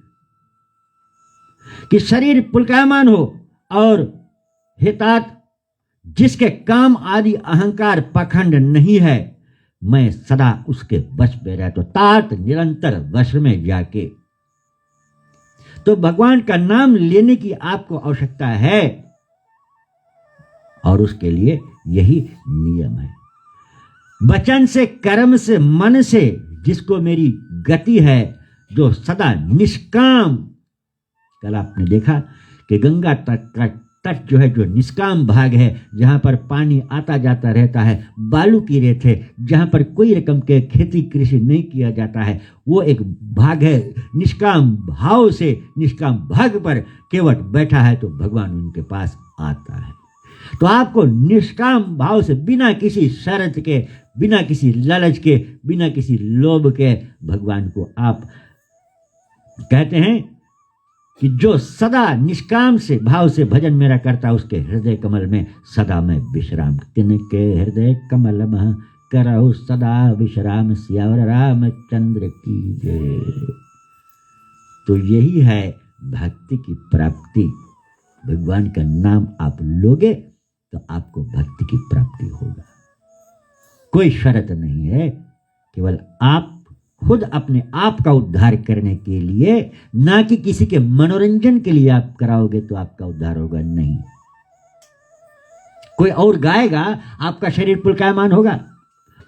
कि शरीर पुलकायमान हो, और हितात जिसके काम आदि अहंकार पाखंड नहीं है, मैं सदा उसके वश में रहता, तात निरंतर वश में जाके। तो भगवान का नाम लेने की आपको आवश्यकता है, और उसके लिए यही नियम है। वचन से, कर्म से, मन से जिसको मेरी गति है, जो सदा निष्काम। कल आपने देखा कि गंगा तट का तट जो है, जो निष्काम भाग है, जहां पर पानी आता जाता रहता है, बालू की रेत है, जहां पर कोई रकम के खेती कृषि नहीं किया जाता है, वो एक भाग है। निष्काम भाव से निष्काम भाग पर केवट बैठा है तो भगवान उनके पास आता है। तो आपको निष्काम भाव से, बिना किसी शर्त के, बिना किसी लालच के, बिना किसी लोभ के भगवान को आप कहते हैं कि जो सदा निष्काम से भाव से भजन मेरा करता, उसके हृदय कमल में सदा मैं विश्राम। तिनके हृदय कमल में करहु सदा विश्राम, सियावर रामचंद्र की जय। तो यही है भक्ति की प्राप्ति। भगवान का नाम आप लोगे तो आपको भक्ति की प्राप्ति होगा। कोई शर्त नहीं है, केवल आप खुद अपने आप का उद्धार करने के लिए, ना कि किसी के मनोरंजन के लिए आप कराओगे तो आपका उद्धार होगा। नहीं, कोई और गाएगा, आपका शरीर पुलकायमान होगा,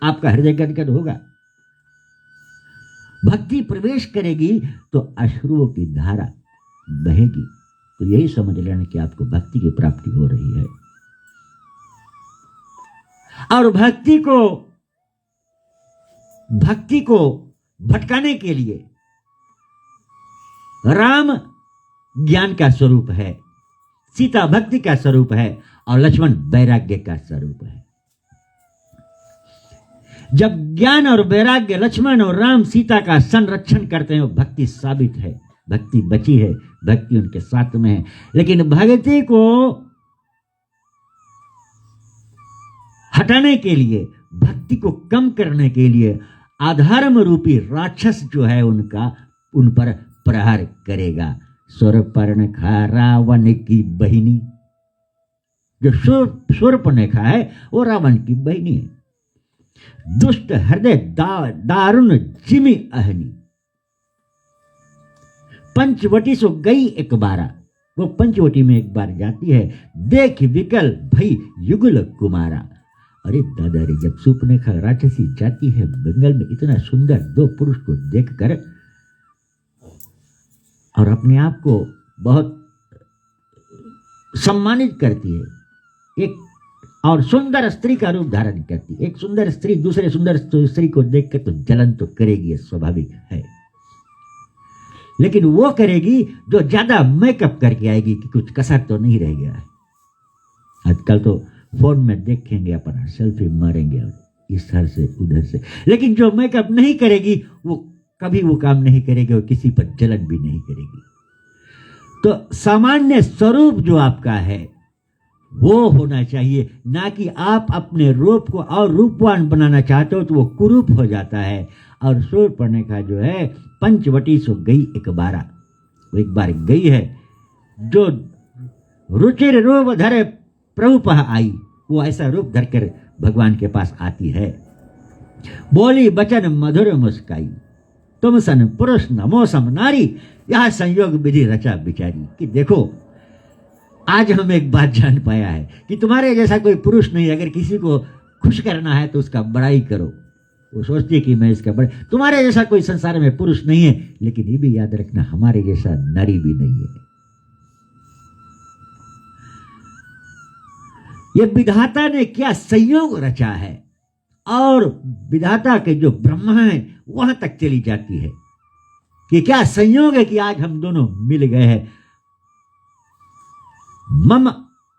आपका हृदय गदगद होगा। भक्ति प्रवेश करेगी तो अश्रुओं की धारा बहेगी। तो यही समझ लेना कि आपको भक्ति की प्राप्ति हो रही है। और भक्ति को भटकाने के लिए राम ज्ञान का स्वरूप है, सीता भक्ति का स्वरूप है, और लक्ष्मण वैराग्य का स्वरूप है। जब ज्ञान और वैराग्य लक्ष्मण और राम सीता का संरक्षण करते हैं, वो भक्ति साबित है, भक्ति बची है, भक्ति उनके साथ में है। लेकिन भक्ति को हटाने के लिए, भक्ति को कम करने के लिए अधर्म रूपी राक्षस जो है उन पर प्रहार करेगा। शूर्पणखा रावण की बहिनी, जो शूर्पणखा है वो रावण की बहिनी है। दुष्ट हृदय दारुण जिमी अहनी, पंचवटी सो गई एक बारा। वो पंचवटी में एक बार जाती है, देख विकल भई युगल कुमारा। अरे दादा रे, जब शूर्पणखा राक्षसी जाती है बंगाल में, इतना सुंदर दो पुरुष को देखकर और अपने आप को बहुत सम्मानित करती है, एक और सुंदर स्त्री का रूप धारण करती है। एक सुंदर स्त्री दूसरे सुंदर स्त्री को देखकर तो जलन तो करेगी, स्वाभाविक है। लेकिन वो करेगी जो ज्यादा मेकअप करके आएगी कि कुछ कसर तो नहीं रह गया है। आजकल तो फोन में देखेंगे अपन, सेल्फी मारेंगे और इधर से उधर से, लेकिन जो मेकअप नहीं करेगी वो कभी वो काम नहीं करेगी और किसी पर जलन भी नहीं करेगी। तो सामान्य स्वरूप जो आपका है वो होना चाहिए, ना कि आप अपने रूप को और रूपवान बनाना चाहते हो तो वो कुरूप हो जाता है। और शूर्पणखा जो है पंचवटी सो गई एक बारा, वो एक बार गई है। जो रुचिर रूप धरे प्रभु पह आई, वो ऐसा रूप धरकर भगवान के पास आती है। बोली बचन मधुर मुस्काई, तुम सन पुरुष नमो सम नारी, यह संयोग विधि रचा बिचारी। कि देखो आज हम एक बात जान पाया है कि तुम्हारे जैसा कोई पुरुष नहीं। अगर किसी को खुश करना है तो उसका बड़ाई करो, वो सोचती है कि मैं इसका बड़ा। तुम्हारे जैसा कोई संसार में पुरुष नहीं है, लेकिन ये भी याद रखना हमारे जैसा नारी भी नहीं है। ये विधाता ने क्या संयोग रचा है, और विधाता के जो ब्रह्मा है वहां तक चली जाती है कि क्या संयोग है कि आज हम दोनों मिल गए हैं। मम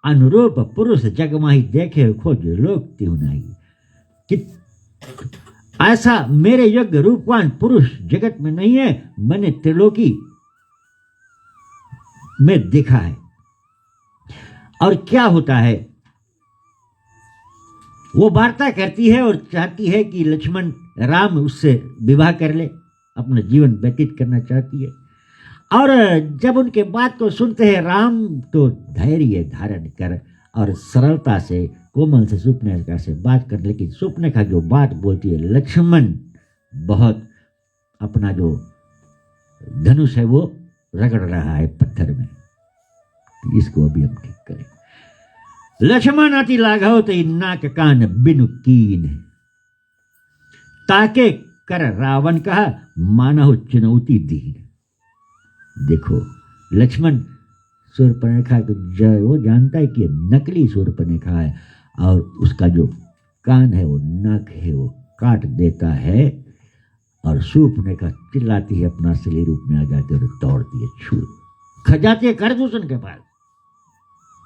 अनुरूप पुरुष जग माही, देखे खोज लोक तिहु नाई। कि ऐसा मेरे योग्य रूपवान पुरुष जगत में नहीं है, मैंने त्रिलोकी में देखा है। और क्या होता है, वो वार्ता करती है और चाहती है कि लक्ष्मण राम उससे विवाह कर ले, अपना जीवन व्यतीत करना चाहती है। और जब उनके बात को सुनते हैं राम, तो धैर्य धारण कर और सरलता से कोमल से सुपनेखा से बात कर। लेकिन सुपनेखा जो बात बोलती है, लक्ष्मण बहुत अपना जो धनुष है वो रगड़ रहा है पत्थर में, इसको अभी हम ठीक करें। लक्ष्मण अति लाघव ते नाक कान बिनु कीन, ताके कर रावण कहा मानहु चुनौती दीन। देखो लक्ष्मण शूर्पणखा को वो जानता है कि नकली शूर्पणखा है, और उसका जो कान है वो नाक है वो काट देता है, और शूर्पणखा चिल्लाती है, अपना असली रूप में आ जाती है और दौड़ती है, छू खजाती है खरदूषण के पास।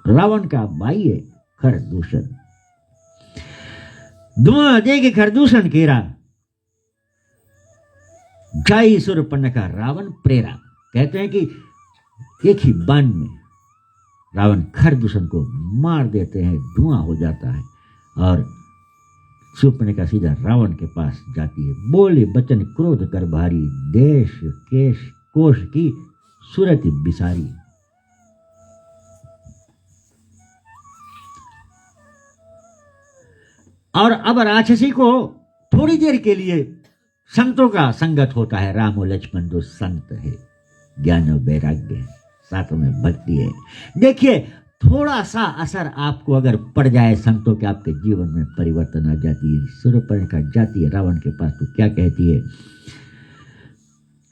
रावण का भाई है खरदूषण। धुआं देगी खरदूषण केरा, जाई शूर्पणखा रावण प्रेरा। कहते हैं कि एक ही बाण में रावण खरदूषण को मार देते हैं, धुआं हो जाता है, और शूर्पणखा सीधा रावण के पास जाती है। बोले बचन क्रोध कर भारी, देश केश कोश की सूरत बिसारी। और अब राक्षसी को थोड़ी देर के लिए संतों का संगत होता है। राम और लक्ष्मण दो संत है, ज्ञान और वैराग्य है, साथ में भक्ति है। देखिए थोड़ा सा असर आपको अगर पड़ जाए संतों के, आपके जीवन में परिवर्तन आ जाती है। शूर्पणखा जाती है रावण के पास, तो क्या कहती है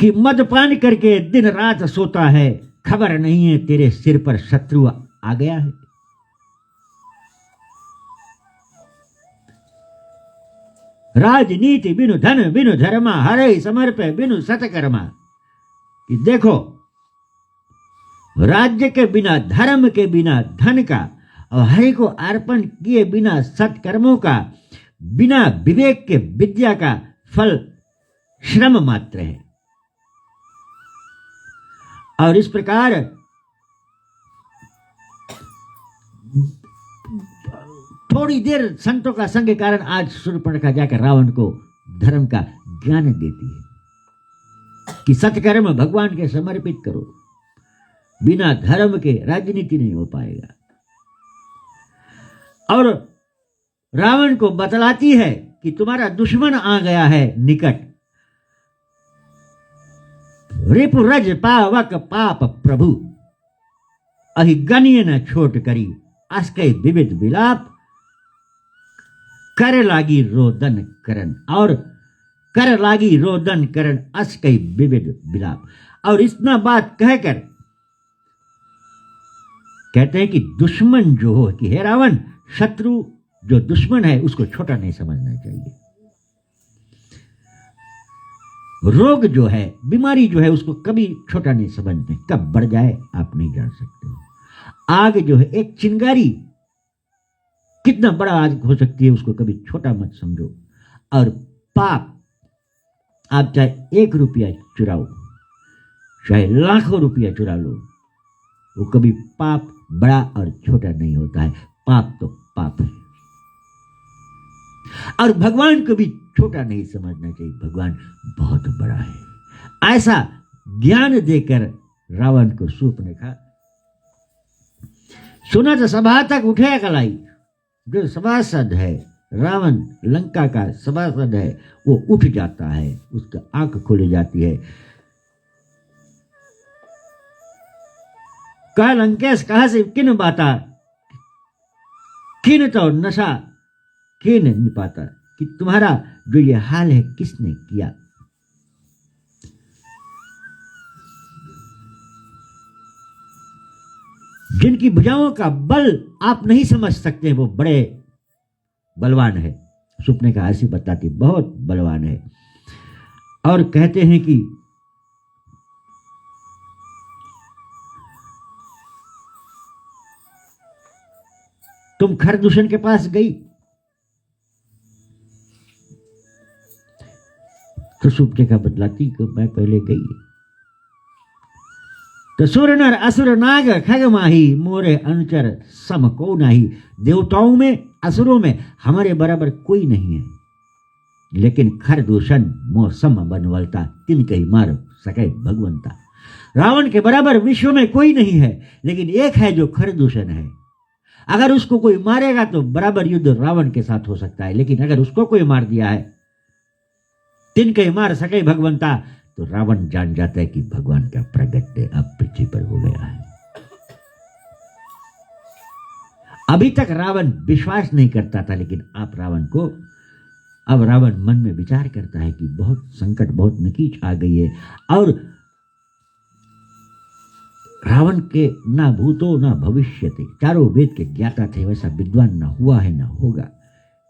कि मदपान करके दिन रात सोता है, खबर नहीं है तेरे सिर पर शत्रु आ गया है। राजनीति बिनु धन बिनु धर्मा, हरे समर्पे बिनु सतकर्मा। कि देखो राज्य के बिना, धर्म के बिना, धन का और हरि को अर्पण किए बिना, सत्कर्मों का, बिना विवेक के विद्या का फल श्रम मात्र है। और इस प्रकार थोड़ी देर संतों का संग के कारण आज शूर्पणखा जाकर रावण को धर्म का ज्ञान देती है कि सत्कर्म भगवान के समर्पित करो, बिना धर्म के राजनीति नहीं हो पाएगा। और रावण को बतलाती है कि तुम्हारा दुश्मन आ गया है निकट, रिपु रज पावक पाप प्रभु, अहिगण्य न छोट करी, अस्कै विविध विलाप, कर लागी रोदन करण। और कर लागी रोदन करण, अस्कै विविध विलाप। और इतना बात कहकर कहते हैं कि दुश्मन जो हो, कि हे रावण, शत्रु जो दुश्मन है उसको छोटा नहीं समझना चाहिए। रोग जो है, बीमारी जो है, उसको कभी छोटा नहीं समझते, कब बढ़ जाए आप नहीं जान सकते हो। आग जो है, एक चिंगारी कितना बड़ा आग हो सकती है, उसको कभी छोटा मत समझो। और पाप, आप चाहे 1 रुपया चुराओ, चाहे लाखों रुपया चुरा लो, वो कभी पाप बड़ा और छोटा नहीं होता है। पाप तो पाप है। और भगवान को भी छोटा नहीं समझना चाहिए, भगवान बहुत बड़ा है। ऐसा ज्ञान देकर रावण को शूर्पणखा सुना तो सभा तक उठे कलाई। जो सभासद है रावण लंका का सभासद है, वो उठ जाता है, उसका आंख खुल जाती है। कह लंकेश कहा से किन बाता, किन तो नशा किन निपाता, कि तुम्हारा जो ये हाल है किसने किया। जिनकी भुजाओं का बल आप नहीं समझ सकते वो बड़े बलवान है। सुपने का ऐसी बताती बहुत बलवान है। और कहते हैं कि तुम खरदूषण के पास गई तो सुपने का बतलाती कि मैं पहले गई। तो सुर नर असुर नाग खग माही, मोरे अनुचर सम को नाही। देवताओं में असुरों में हमारे बराबर कोई नहीं है, लेकिन खरदूषण मोह सम बनवलता, तिन कही मार सके भगवंता। रावण के बराबर विश्व में कोई नहीं है, लेकिन एक है जो खरदूषण है। अगर उसको कोई मारेगा तो बराबर युद्ध रावण के साथ हो सकता है, लेकिन अगर उसको कोई मार दिया है, तिन कही मार सके भगवंता, तो रावण जान जाता है कि भगवान का प्रगट्य अब पृथ्वी पर हो गया है। अभी तक रावण विश्वास नहीं करता था, लेकिन आप रावण को, अब रावण मन में विचार करता है कि बहुत संकट, बहुत नकीच आ गई है। और रावण के ना भूतो ना भविष्य थे, चारों वेद के ज्ञाता थे, वैसा विद्वान ना हुआ है ना होगा।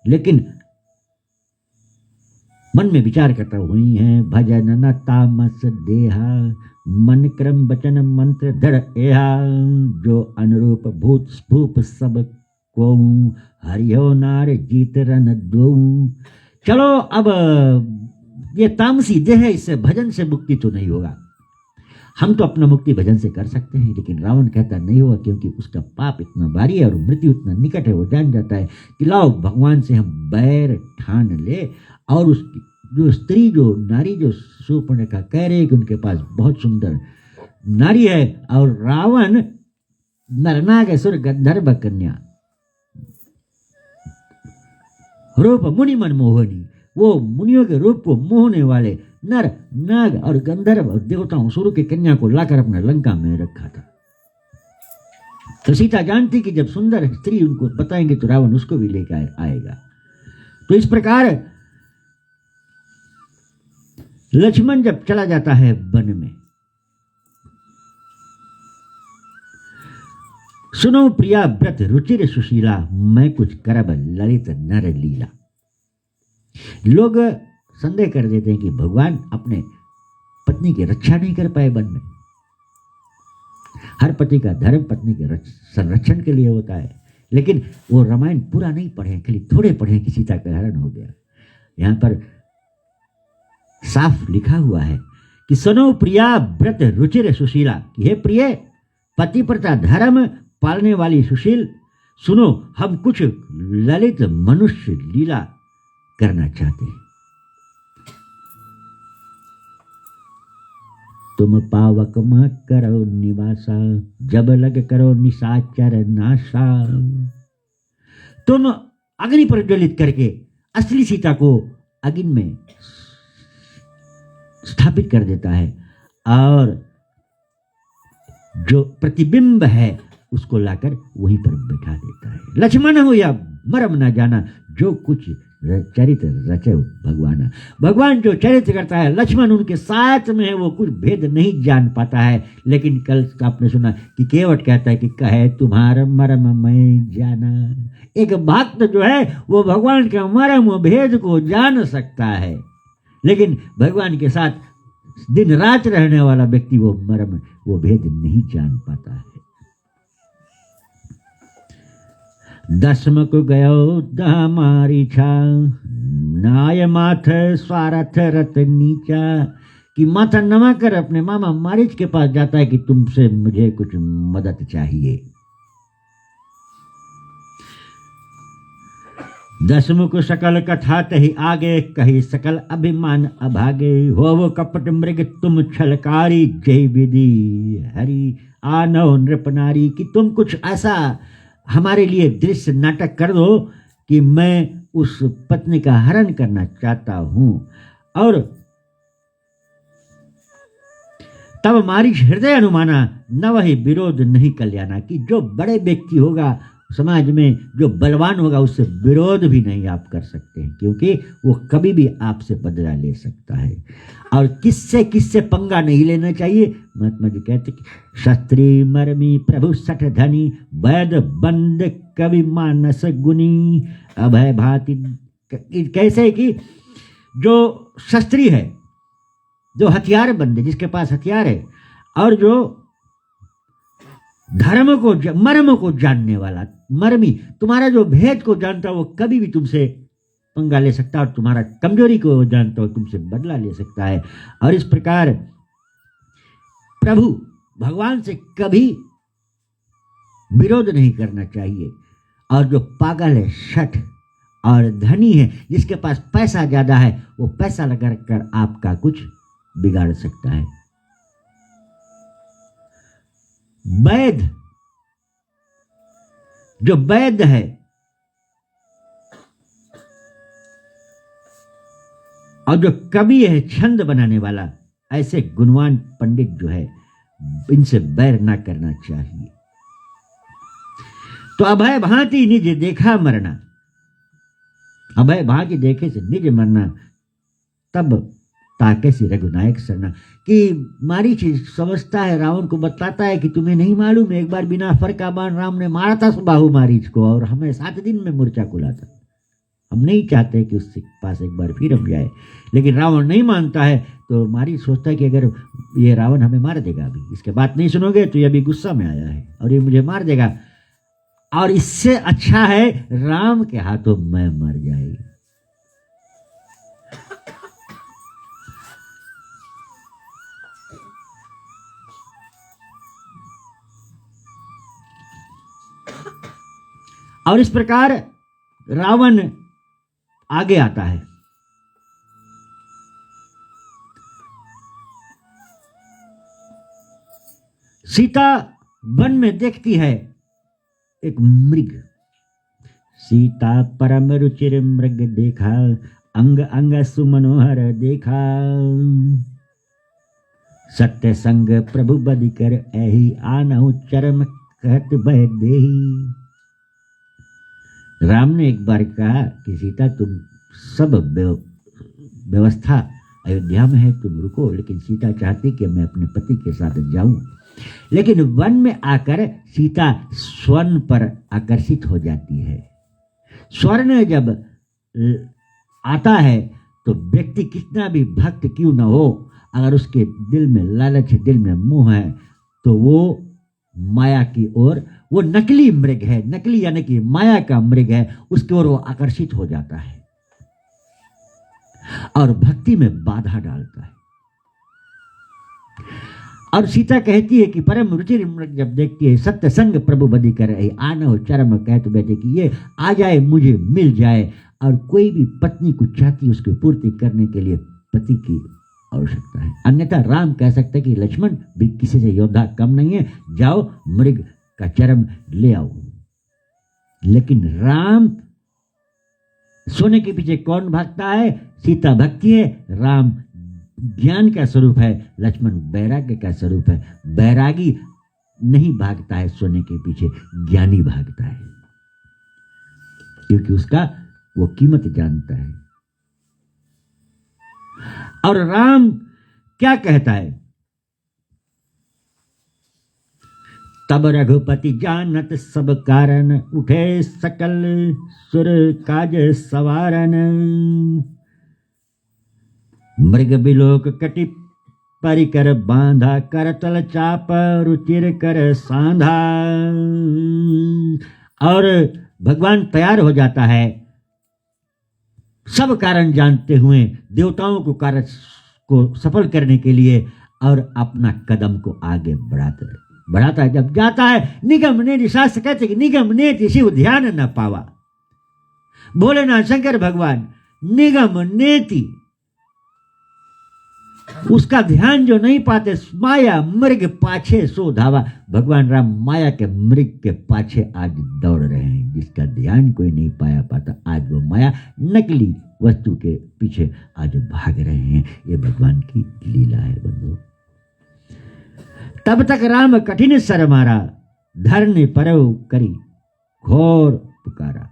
लेकिन मन में विचार करता हुई है, भजन न तामस देहा, मन क्रम वचन मंत्र धर एहा। जो अनुरूप भूत स्फूप सब को, हरियो नार जीत रन दो। चलो अब ये तामसी देह है, इससे भजन से मुक्ति तो नहीं होगा। हम तो अपना मुक्ति भजन से कर सकते हैं, लेकिन रावण कहता नहीं होगा, क्योंकि उसका पाप इतना भारी है और मृत्यु इतना निकट है। वो जान जाता है कि लाओ भगवान से हम बैर ठान ले। और उसकी जो स्त्री, जो नारी, जो शूर्पणखा कह रहे कि उनके पास बहुत सुंदर नारी है, और रावण नरनाग असुर गंधर्व कन्या, रूप मुनि मन मोहनी, वो मुनियों के रूप को मोहने वाले नर नाग और गंधर्व और देवताओं सुर की कन्या को लाकर अपने लंका में रखा था। तो सीता जानती कि जब सुंदर स्त्री उनको बताएंगे तो रावण उसको भी लेकर आएगा। तो इस प्रकार लक्ष्मण जब चला जाता है वन में, सुनो प्रिया व्रत रुचिर सुशीला, मैं कुछ करब ललित नर लीला। लोग संदेह कर देते हैं कि भगवान अपने पत्नी की रक्षा नहीं कर पाए वन में। हर पति का धर्म पत्नी के संरक्षण के लिए होता है, लेकिन वो रामायण पूरा नहीं पढ़े, खाली थोड़े पढ़े कि सीता का हरण हो गया। यहां पर साफ लिखा हुआ है कि सुनो प्रिया व्रत रुचिर सुशीला, कि हे प्रिय पतिव्रता धर्म पालने वाली सुशील, सुनो हम कुछ ललित मनुष्य लीला करना चाहते हैं। तुम पावक में करो निवासा, जब लग करो निशाचर नाशा। तुम अग्नि पर ज्वलित करके असली सीता को अग्नि में स्थापित कर देता है, और जो प्रतिबिंब है उसको लाकर वहीं पर बैठा देता है। लक्ष्मण हो या मरम ना जाना, जो कुछ चरित्र रचे भगवान। भगवान जो चरित्र करता है, लक्ष्मण उनके साथ में है, वो कुछ भेद नहीं जान पाता है। लेकिन कल आपने सुना कि केवट कहता है कि कहे तुम्हारा मरम मैं जाना। एक भक्त जो है वो भगवान के मरम भेद को जान सकता है, लेकिन भगवान के साथ दिन रात रहने वाला व्यक्ति वो मर्म, वो भेद नहीं जान पाता है। दसम को गयो दामारी छा, नाय माथ स्वार्थ रत नीचा। कि माथा नमा कर अपने मामा मारीच के पास जाता है कि तुमसे मुझे कुछ मदद चाहिए। दसमुख सकल कथा तही आगे, कही सकल अभिमान अभागे। हो वो कपट मृग तुम छलकारी, जय विधि हरि आनव नृप नारी। कि तुम कुछ ऐसा हमारे लिए दृश्य नाटक कर दो कि मैं उस पत्नी का हरण करना चाहता हूं। और तब मारीच हृदय अनुमाना न वही विरोध नहीं कल्याणा, कि जो बड़े व्यक्ति होगा समाज में, जो बलवान होगा, उससे विरोध भी नहीं आप कर सकते हैं, क्योंकि वो कभी भी आपसे बदला ले सकता है। और किससे किससे पंगा नहीं लेना चाहिए। महात्मा जी कहते कि क्षत्रिय मर्मी प्रभु सठ धनी, वैद बंद कवि मानस गुनी, अभय भांति। कैसे कि जो क्षत्रिय है, जो हथियार बंदे, जिसके पास हथियार है, और जो धर्म को मर्म को जानने वाला, मर्मी, तुम्हारा जो भेद को जानता है, वो कभी भी तुमसे पंगा ले सकता है, और तुम्हारा कमजोरी को जानता हो तुमसे बदला ले सकता है। और इस प्रकार प्रभु भगवान से कभी विरोध नहीं करना चाहिए। और जो पागल है, शठ और धनी है, जिसके पास पैसा ज्यादा है, वो पैसा लगा कर आपका कुछ बिगाड़ सकता है। वैद, जो वैद है, और जो कवि है, छंद बनाने वाला, ऐसे गुणवान पंडित जो है, इनसे बैर ना करना चाहिए। तो अभय भांति निज देखा मरना, अभय भांति देखे से निज मरना, तब ताके से रघुनायक सरना। कि मारीच समझता है, रावण को बताता है कि तुम्हें नहीं मालूम, एक बार बिना फर का बाण राम ने मारा था सुबाहु मारीच को, और हमें 7 दिन में मूर्छा खुला था। हम नहीं चाहते कि उसके पास एक बार फिर हम जाए, लेकिन रावण नहीं मानता है। तो मारीच सोचता है कि अगर ये रावण हमें मार देगा, अभी इसके बात नहीं सुनोगे तो ये अभी गुस्सा में आया है और ये मुझे मार देगा, और इससे अच्छा है राम के हाथों मैं मर जाएगी। और इस प्रकार रावण आगे आता है। सीता वन में देखती है एक मृग। सीता परम रुचिर मृग देखा, अंग अंग सुमनोहर देखा, सत्य संग प्रभु बदि कर ऐही, आनहु चरम कहत बह देही। राम ने एक बार कहा कि सीता तुम सब व्यवस्था अयोध्या में है, तुम रुको। लेकिन सीता चाहती कि मैं अपने पति के साथ जाऊं, लेकिन वन में आकर सीता स्वर्ण पर आकर्षित हो जाती है। स्वर्ण जब आता है तो व्यक्ति कितना भी भक्त क्यों न हो, अगर उसके दिल में लालच है, दिल में मोह है, तो वो माया की ओर, वो नकली मृग है, नकली यानी कि माया का मृग है, उसकी ओर वो आकर्षित हो जाता है और भक्ति में बाधा डालता है। और सीता कहती है कि परम रुचिर मृग जब देखती है, सत्य संग प्रभु बदि कर रही, आनहु चरम कहत बैठे कि ये आ जाए, मुझे मिल जाए। और कोई भी पत्नी को चाहती है, उसकी पूर्ति करने के लिए पति की आवश्यकता है। अन्यथा राम कह सकते हैं कि लक्ष्मण भी किसी से योद्धा कम नहीं है, जाओ मृग का चरम ले आओ। लेकिन राम, सोने के पीछे कौन भागता है? सीता भक्ति है, राम ज्ञान का स्वरूप है, लक्ष्मण वैराग्य का स्वरूप है। वैरागी नहीं भागता है सोने के पीछे, ज्ञानी भागता है, क्योंकि उसका वो कीमत जानता है। और राम क्या कहता है? तब रघुपति जानत सब कारण, उठे सकल सुर काज सवारन। मृग बिलोक कटि परिकर बांधा, करतल चाप रुचिर कर सांधा। और भगवान तैयार हो जाता है सब कारण जानते हुए देवताओं को कार्य को सफल करने के लिए, और अपना कदम को आगे बढ़ाता है। जब जाता है, निगम नेति, शास्त्र कहते कि निगम नेति शिव ध्यान न पावा। भोलेनाथ शंकर भगवान निगम नेति उसका ध्यान जो नहीं पाते, माया मृग पाछे सो धावा। भगवान राम माया के मृग के पाछे आज दौड़ रहे हैं। जिसका ध्यान कोई नहीं पाया पाता, आज वो माया नकली वस्तु के पीछे आज भाग रहे हैं। ये भगवान की लीला है बंधु। तब तक राम कठिन सर मारा, धरने परव करी घोर पुकारा।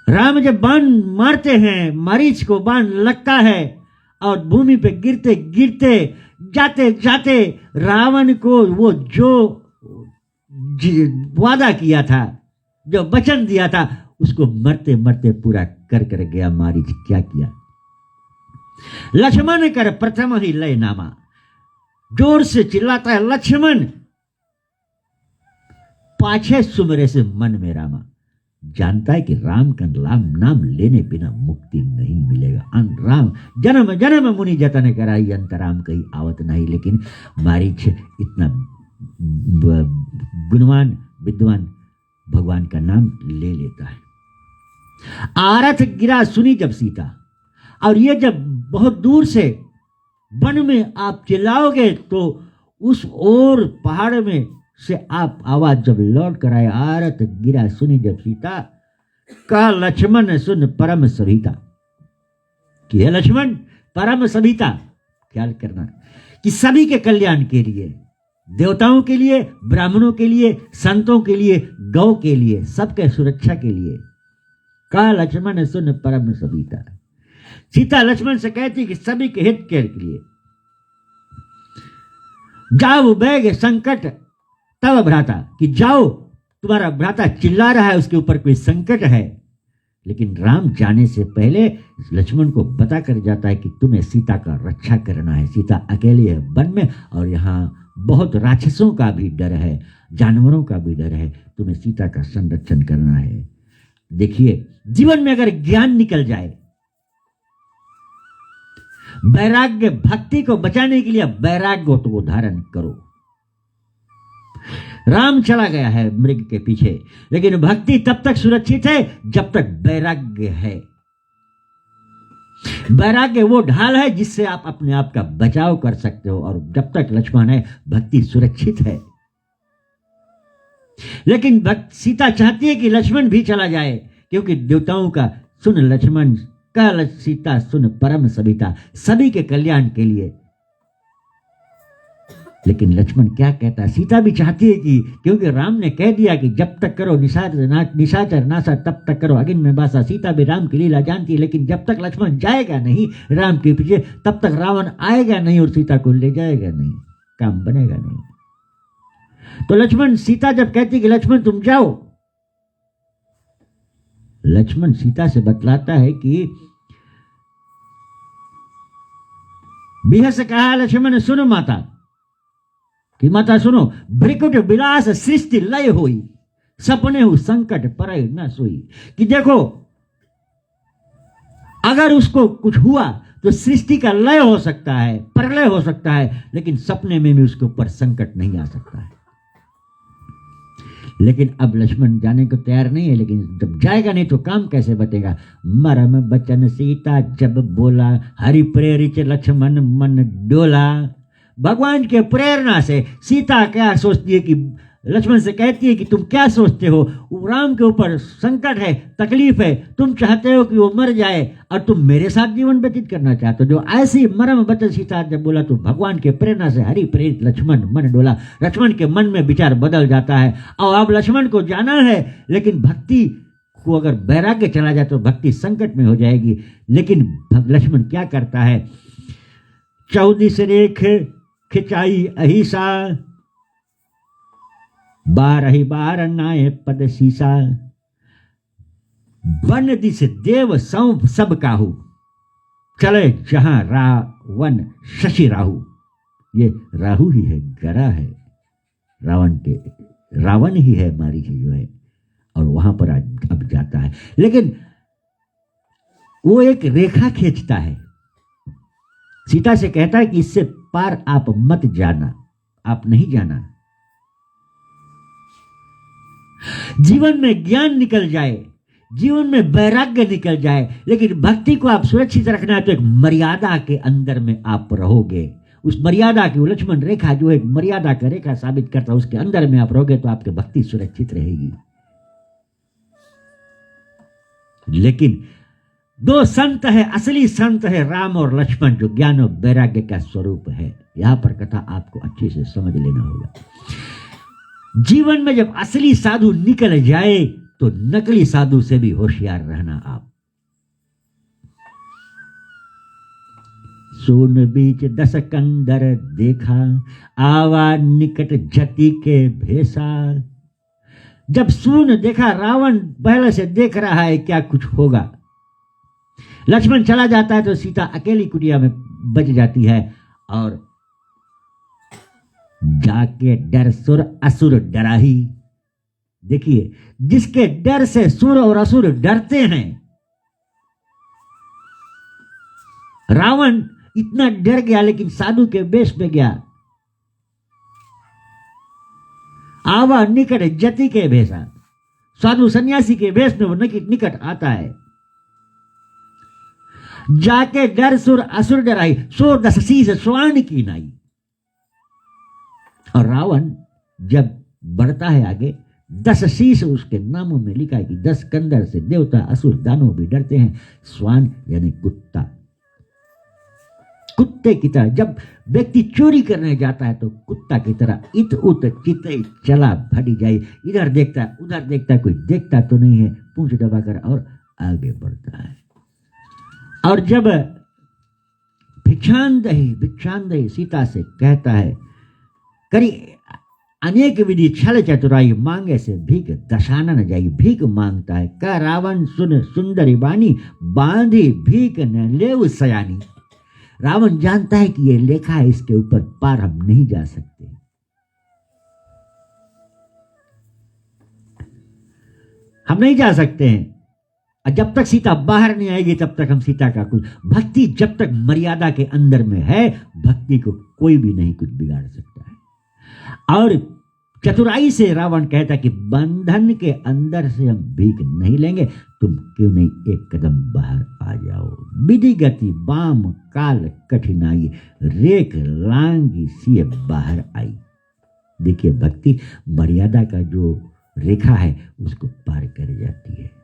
राम जब बाण मारते हैं, मारीच को बाण लगता है और भूमि पे गिरते गिरते जाते जाते रावण को वो जो वादा किया था, जो वचन दिया था, उसको मरते मरते पूरा कर कर गया मारीच। क्या किया? लक्ष्मण कर प्रथम ही लय नामा। जोर से चिल्लाता है लक्ष्मण, पाछे सुमरे से मन में रामा। जानता है कि राम का नाम लेने बिना मुक्ति नहीं मिलेगा। राम जन्म जन्म मुनि जतन कराई, अंतराम कही आवत नहीं। लेकिन मारीच इतना गुणवान विद्वान भगवान का नाम ले लेता है। आरथ गिरा सुनी जब सीता, और ये जब बहुत दूर से वन में आप चिल्लाओगे तो उस ओर पहाड़ में से आप आवाज जब लौट कर आए, आरत गिरा सुनी जब सीता, का लक्ष्मण सुन परम सभीता। कि है लक्ष्मण परम सभीता। ख्याल करना कि सभी के कल्याण के लिए, देवताओं के लिए, ब्राह्मणों के लिए, संतों के लिए, गौ के लिए, सबके सुरक्षा के लिए, का लक्ष्मण सुन परम सभीता। सीता लक्ष्मण से कहती कि सभी के हित के लिए जाओ बैग संकट तब भ्राता। कि जाओ, तुम्हारा भ्राता चिल्ला रहा है, उसके ऊपर कोई संकट है। लेकिन राम जाने से पहले लक्ष्मण को बता कर जाता है कि तुम्हें सीता का रक्षा करना है। सीता अकेली है वन में और यहाँ बहुत राक्षसों का भी डर है, जानवरों का भी डर है। तुम्हें सीता का संरक्षण करना है। देखिए, जीवन में अगर ज्ञान निकल जाए, वैराग्य, भक्ति को बचाने के लिए वैराग्य को धारण करो। राम चला गया है मृग के पीछे, लेकिन भक्ति तब तक सुरक्षित है जब तक वैराग्य है। वैराग्य वो ढाल है जिससे आप अपने आप का बचाव कर सकते हो, और जब तक लक्ष्मण है भक्ति सुरक्षित है। लेकिन सीता चाहती है कि लक्ष्मण भी चला जाए, क्योंकि देवताओं का सुन लक्ष्मण का सीता सुन परम सभीता, सभी के कल्याण के लिए। लेकिन लक्ष्मण क्या कहता है? सीता भी चाहती है कि, क्योंकि राम ने कह दिया कि जब तक करो निशाचर नासा तब तक करो अगिन में बासा। सीता भी राम की लीला जानती है, लेकिन जब तक लक्ष्मण जाएगा नहीं राम के पीछे, तब तक रावण आएगा नहीं और सीता को ले जाएगा नहीं, काम बनेगा नहीं। तो लक्ष्मण, सीता जब कहती कि लक्ष्मण तुम जाओ, लक्ष्मण सीता से बतलाता है कि बिह से कहा लक्ष्मण सुनो माता, कि माता सुनो, भ्रिकुट विलास सृष्टि लय होई, सपने हो संकट परय न सोई। कि देखो, अगर उसको कुछ हुआ तो सृष्टि का लय हो सकता है, प्रलय हो सकता है, लेकिन सपने में भी उसके ऊपर संकट नहीं आ सकता है। लेकिन अब लक्ष्मण जाने को तैयार नहीं है, लेकिन जब जाएगा नहीं तो काम कैसे बतेगा। मरम बचन सीता जब बोला, हरि प्रेरित लक्ष्मण मन डोला। भगवान के प्रेरणा से सीता क्या सोचती है कि लक्ष्मण से कहती है कि तुम क्या सोचते हो, राम के ऊपर संकट है, तकलीफ है, तुम चाहते हो कि वो मर जाए और तुम मेरे साथ जीवन व्यतीत करना चाहते हो। जो ऐसी मरम बचन सीता जब बोला तो भगवान के प्रेरणा से हरि प्रेरित लक्ष्मण मन डोला। लक्ष्मण के मन में विचार बदल जाता है और अब लक्ष्मण को जाना है, लेकिन भक्ति को अगर वैराग्य चला जाए तो भक्ति संकट में हो जाएगी। लेकिन लक्ष्मण क्या करता है? 14 रेख खिंचाई अहिसा, 12 नाय पद सीसा। वन दिस देव सौंप सब काहू, चले जहां रावण शशि राहु। ये राहु ही है, गरा है रावण के, रावण ही है मारीच जो है, और वहां पर अब जाता है। लेकिन वो एक रेखा खींचता है, सीता से कहता है कि इससे पार आप मत जाना, आप नहीं जाना। जीवन में ज्ञान निकल जाए, जीवन में वैराग्य निकल जाए, लेकिन भक्ति को आप सुरक्षित रखना है तो एक मर्यादा के अंदर में आप रहोगे। उस मर्यादा की, वो लक्ष्मण रेखा जो एक मर्यादा का रेखा साबित करता है, उसके अंदर में आप रहोगे तो आपकी भक्ति सुरक्षित रहेगी। लेकिन दो संत है, असली संत है राम और लक्ष्मण, जो ज्ञान और वैराग्य का स्वरूप है। यहां पर कथा आपको अच्छे से समझ लेना होगा। जीवन में जब असली साधु निकल जाए तो नकली साधु से भी होशियार रहना आप। सोन बीच 10 कंदर देखा, आवा निकट जति के भेसा। जब सून देखा, रावण पहले से देख रहा है क्या कुछ होगा। लक्ष्मण चला जाता है तो सीता अकेली कुटिया में बच जाती है, और जाके डर सुर असुर डराही। देखिए, जिसके डर से सुर और असुर डरते हैं, रावण इतना डर गया लेकिन साधु के वेश में गया। आवा निकट जति के भेसा, साधु सन्यासी के वेश में वो निकट आता है। जाके डर सुर असुर डराई, सो 10 शीश स्वर्ण की नाई। और रावण जब बढ़ता है आगे, 10 शीश उसके नामों में लिखा है कि 10 कंदर से देवता असुर दानव भी डरते हैं। स्वान यानी कुत्ता, कुत्ते की तरह जब व्यक्ति चोरी करने जाता है तो कुत्ता की तरह इत उत चित चला भटी जाए, इधर देखता है उधर देखता है, कोई देखता तो नहीं है, पूंछ दबाकर और आगे बढ़ता है। और जब भिक्षांदेही सीता से कहता है, करी अनेक विधि छल चतुराई, मांगे से भीख दशाना न जाई। भीख मांगता है, का रावण सुन सुंदरी बानी, बांधी भीख न लेव सयानी। रावण जानता है कि ये लेखा है, इसके ऊपर पार हम नहीं जा सकते। हम नहीं जा सकते हैं। जब तक सीता बाहर नहीं आएगी तब तक हम सीता का कुछ, भक्ति जब तक मर्यादा के अंदर में है, भक्ति को कोई भी नहीं कुछ बिगाड़ सकता है। और चतुराई से रावण कहता कि बंधन के अंदर से हम भीख नहीं लेंगे, तुम क्यों नहीं एक कदम बाहर आ जाओ। विधि गति बाम काल कठिनाई, रेख लांगी सिए बाहर आई। देखिए, भक्ति मर्यादा का जो रेखा है उसको पार कर जाती है।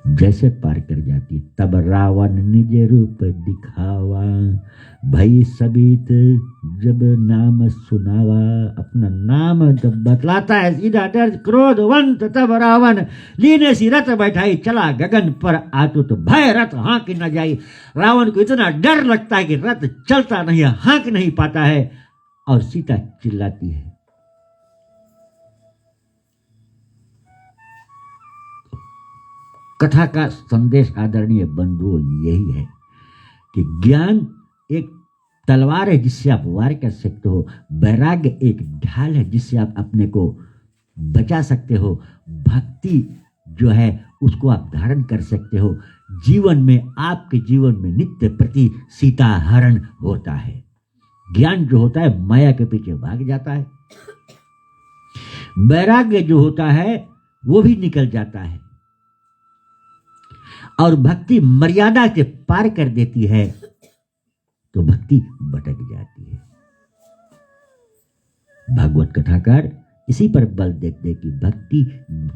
जैसे पार कर जाती है, तब रावण निज रूप दिखावा, भई सबीत जब नाम सुनावा। अपना नाम जब बतलाता है, सीधा डर क्रोधवंत, तब रावण लीने सी रथ बैठाई, चला गगन पर आतुत, भय रथ हाँक न जाई। रावण को इतना डर लगता है कि रथ चलता नहीं है, हाँक नहीं पाता है, और सीता चिल्लाती है। कथा का संदेश आदरणीय बंधुओं यही है कि ज्ञान एक तलवार है जिससे आप वार कर सकते हो, वैराग्य एक ढाल है जिससे आप अपने को बचा सकते हो, भक्ति जो है उसको आप धारण कर सकते हो। जीवन में, आपके जीवन में नित्य प्रति सीता हरण होता है। ज्ञान जो होता है माया के पीछे भाग जाता है, वैराग्य जो होता है वो भी निकल जाता है, और भक्ति मर्यादा से पार कर देती है तो भक्ति भटक जाती है। भागवत कथाकार इसी पर बल देते कि भक्ति,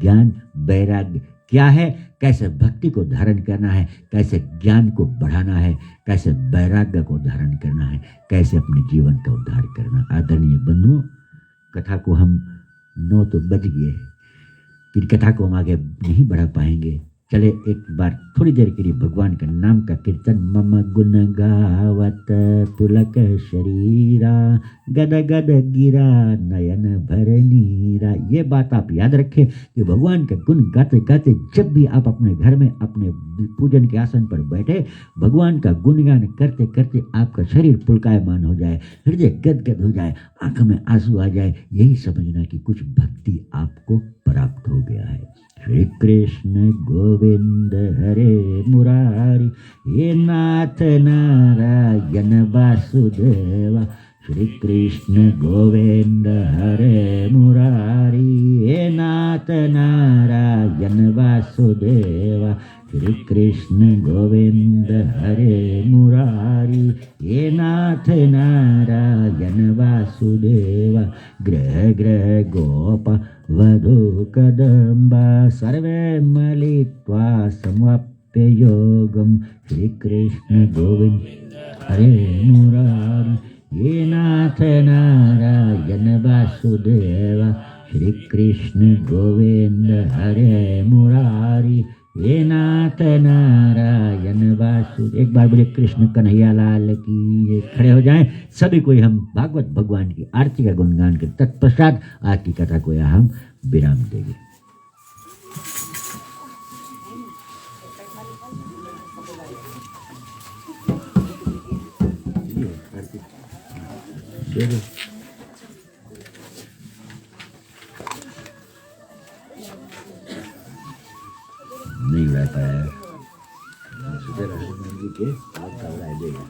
ज्ञान, वैराग्य क्या है, कैसे भक्ति को धारण करना है, कैसे ज्ञान को बढ़ाना है, कैसे वैराग्य को धारण करना है, कैसे अपने जीवन का उद्धार करना। आदरणीय बंधुओं, कथा को हम 9 तो बज गए, फिर कथा को हम आगे नहीं बढ़ा पाएंगे। चले एक बार थोड़ी देर के लिए भगवान का नाम का कीर्तन। मम गुण गावत पुलक शरीरा, गद गद गिरा नयन भर नीरा। ये बात आप याद रखें कि भगवान का गुण गाते गाते जब भी आप अपने घर में अपने पूजन के आसन पर बैठे, भगवान का गुणगान करते करते आपका शरीर पुलकायमान हो जाए, हृदय गदगद हो जाए, आंख में आंसू आ जाए, यही समझना कि कुछ भक्ति आपको प्राप्त हो गया है। श्री कृष्ण गोविंद हरे मुरारी, हे नाथ नारायण वासुदेवा। श्री कृष्ण गोविंद हरे मुरारी, हे नाथ नाथ नारायण वासुदेव श्री कृष्ण गोविंद हरे मुरारी। हे नाथ नारायण वासुदेव ग्रह ग्रह गोप वधू कदम्बा सर्वे मिलित्वा समवाप्य योगम श्री कृष्ण गोविंद हरे मुरारी। हे नाथ नारायण वासुदेव श्री कृष्ण गोविंद हरे मुरारी। हे नाथ नारायण वासुदेव। एक बार बोले कृष्ण कन्हैया लाल की जय। खड़े हो जाएं सभी कोई, हम भागवत भगवान की आरती का गुणगान के तत्पश्चात आज की कथा को यहाँ हम विराम देंगे। नहीं उड़ा पाया सुबह हनुमान जी के आप का उड़ा देगा।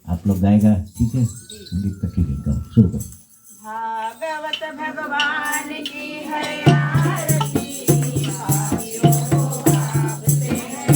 आप लोग गाएगा ठीक है, संगीत का ठीक है, गाओ शुरू करो। भागवत भगवान की है आरती, भाइयों को भागते हैं।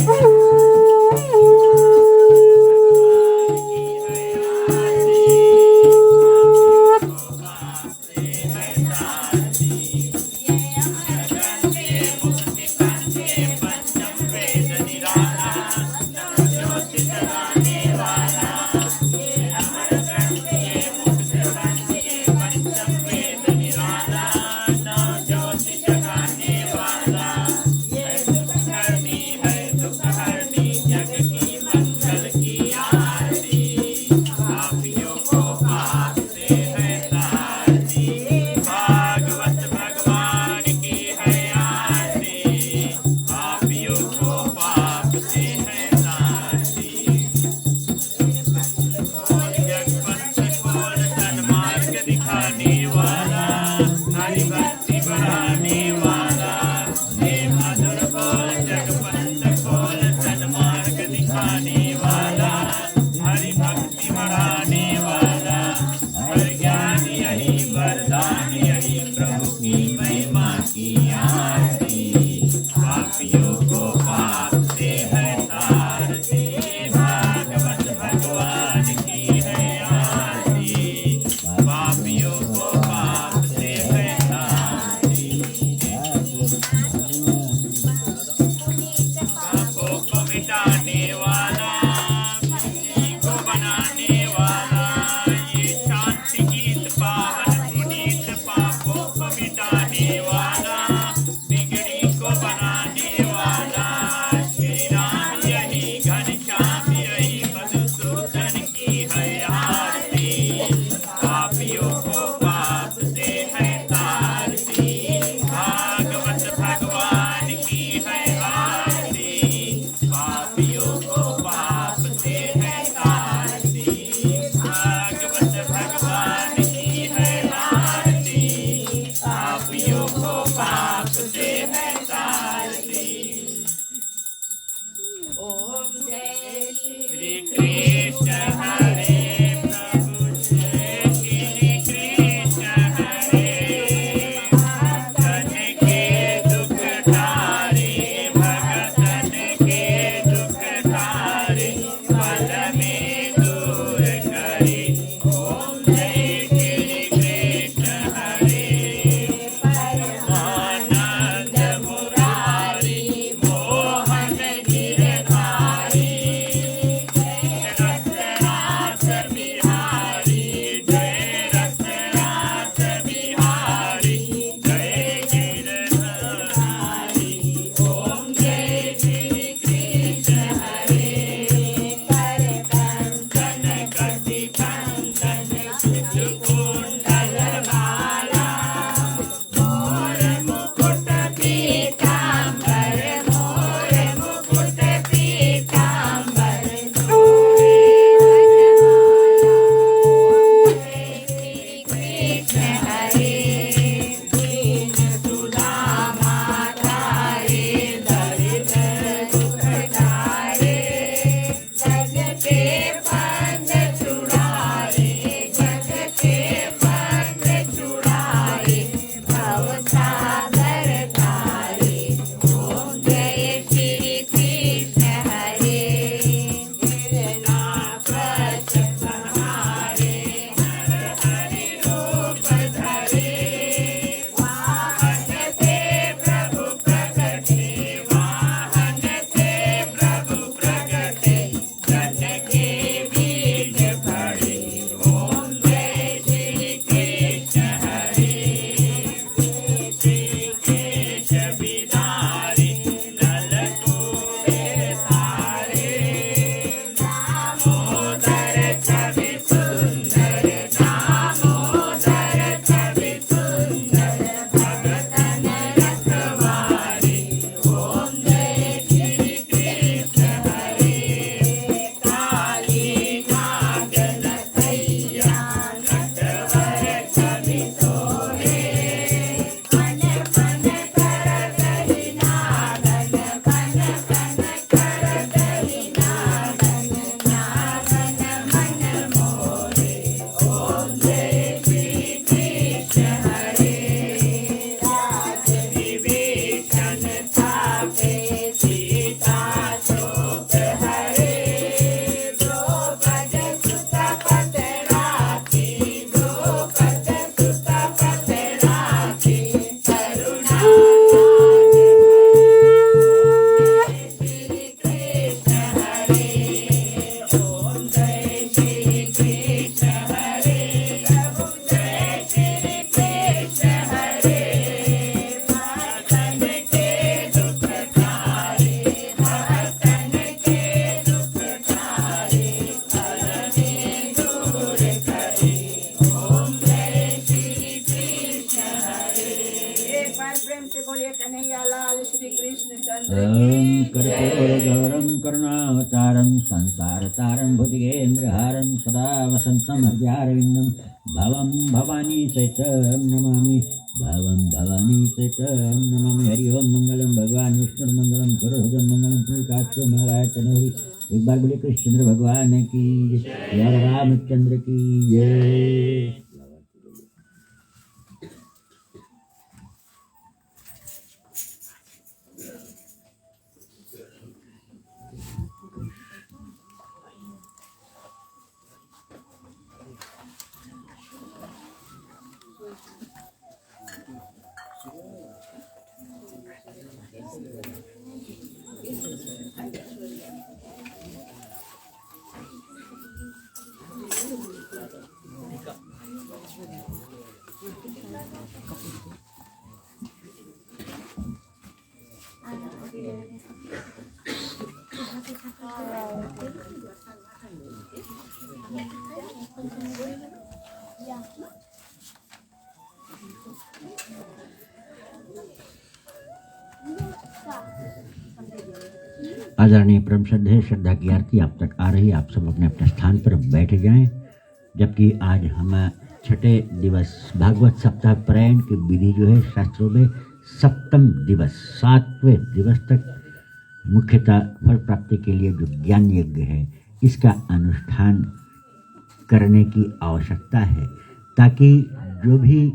गौरं करुणावतारं संसारतारं भुजगेन्द्रहारं सदा वसन्तं हृदयारविन्दं भवं भवानी सहितं नमामि भवं भवानी सहितं नमामि। हरि ओम। मंगलम भगवान विष्णु मंगलम गुरुभुजं मंगलम श्रीकाक्षो मंगलाय तनोहि। एक बार बोले कृष्णचंद्र भगवान की जय, रामचंद्र की जय। आदरणीय परम श्रद्धेय श्रद्धा की आरती आप तक आ रही। आप सब अपने अपने स्थान पर बैठ जाएं, जबकि आज हम छठे दिवस भागवत सप्ताह पारायण की विधि जो है शास्त्रों में सप्तम दिवस 7वें दिवस तक मुख्यतः फल प्राप्ति के लिए जो ज्ञान यज्ञ है इसका अनुष्ठान करने की आवश्यकता है, ताकि जो भी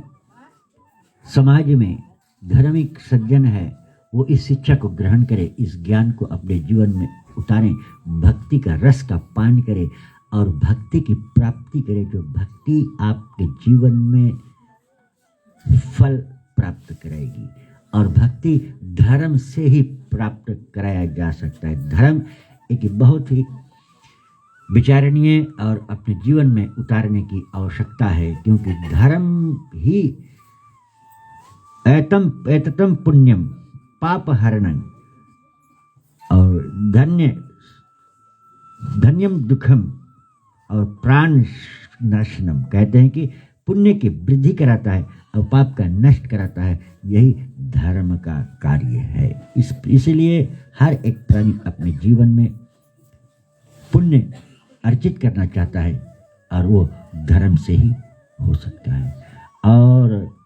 समाज में धार्मिक सज्जन है वो इस शिक्षा को ग्रहण करे, इस ज्ञान को अपने जीवन में उतारें, भक्ति का रस का पान करे और भक्ति की प्राप्ति करे। जो भक्ति आपके जीवन में फल प्राप्त कराएगी, और भक्ति धर्म से ही प्राप्त कराया जा सकता है। धर्म एक बहुत ही विचारणीय और अपने जीवन में उतारने की आवश्यकता है, क्योंकि धर्म ही एततम पुण्यम पाप हरणं और धन्यम दुखम और प्राण नाशनम। कहते हैं कि पुण्य की वृद्धि कराता है और पाप का नष्ट कराता है, यही धर्म का कार्य है। इसलिए हर एक प्राणी अपने जीवन में पुण्य अर्जित करना चाहता है और वो धर्म से ही हो सकता है। और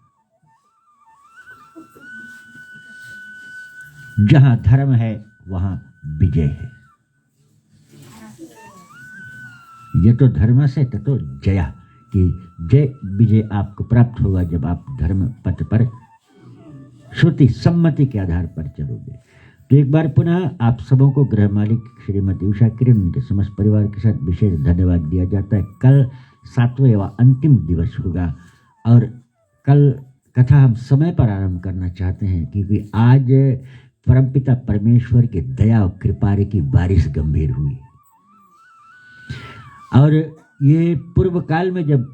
जहाँ धर्म है वहाँ विजय है। ये तो धर्म से ततो जया, कि जय विजय आपको प्राप्त होगा जब आप धर्म पथ पर श्रुति सम्मति के आधार पर चलोगे। तो एक बार पुनः आप सबों को गृह मालिक श्रीमती उषा किरण उनके समस्त परिवार के साथ विशेष धन्यवाद दिया जाता है। कल 7वें व अंतिम दिवस होगा और कल कथा हम समय पर आरंभ करना चाहते हैं, क्योंकि आज परमपिता परमेश्वर की दया और कृपा की बारिश गंभीर हुई। और ये पूर्व काल में जब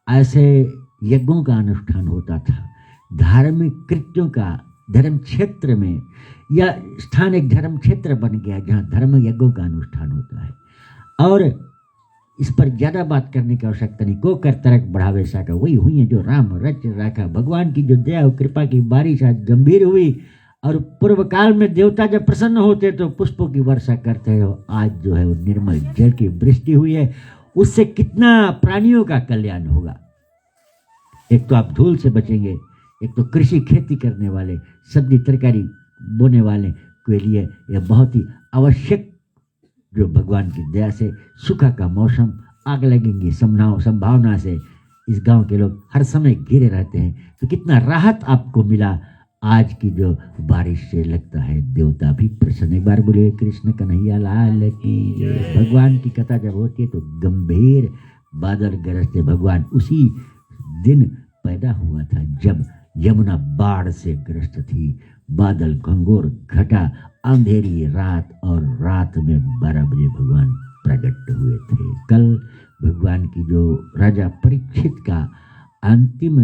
ऐसे यज्ञों का अनुष्ठान होता था, धार्मिक कृत्यों का धर्म क्षेत्र में, या स्थान एक धर्म क्षेत्र बन गया जहाँ धर्म यज्ञों का अनुष्ठान होता है। और इस पर ज़्यादा बात करने की आवश्यकता नहीं। को कर तरक बढ़ावे साका, वही हुई है जो राम रच रखा। भगवान की जो दया और कृपा की बारिश आज गंभीर हुई। और पूर्व काल में देवता जब प्रसन्न होते तो पुष्पों की वर्षा करते हैं, आज जो है वो निर्मल जल की वृष्टि हुई है। उससे कितना प्राणियों का कल्याण होगा। एक तो आप धूल से बचेंगे, एक तो कृषि खेती करने वाले, सब्जी तरकारी बोने वाले के लिए यह बहुत ही आवश्यक, जो भगवान की दया से सूखा का मौसम, आग लगेंगी संभावना से इस गांव के लोग हर समय घिरे रहते हैं। तो कितना राहत आपको मिला आज की जो बारिश से। लगता है देवता भी प्रसन्न। एक बार बोले कृष्ण कन्हैया लाल की। भगवान की कथा जब होती है तो गंभीर बादल गरजते। भगवान उसी दिन पैदा हुआ था जब यमुना बाढ़ से ग्रस्त थी। बादल घंघोर घटा, अंधेरी रात, और रात में 12 बजे भगवान प्रकट हुए थे। कल भगवान की जो राजा परीक्षित का अंतिम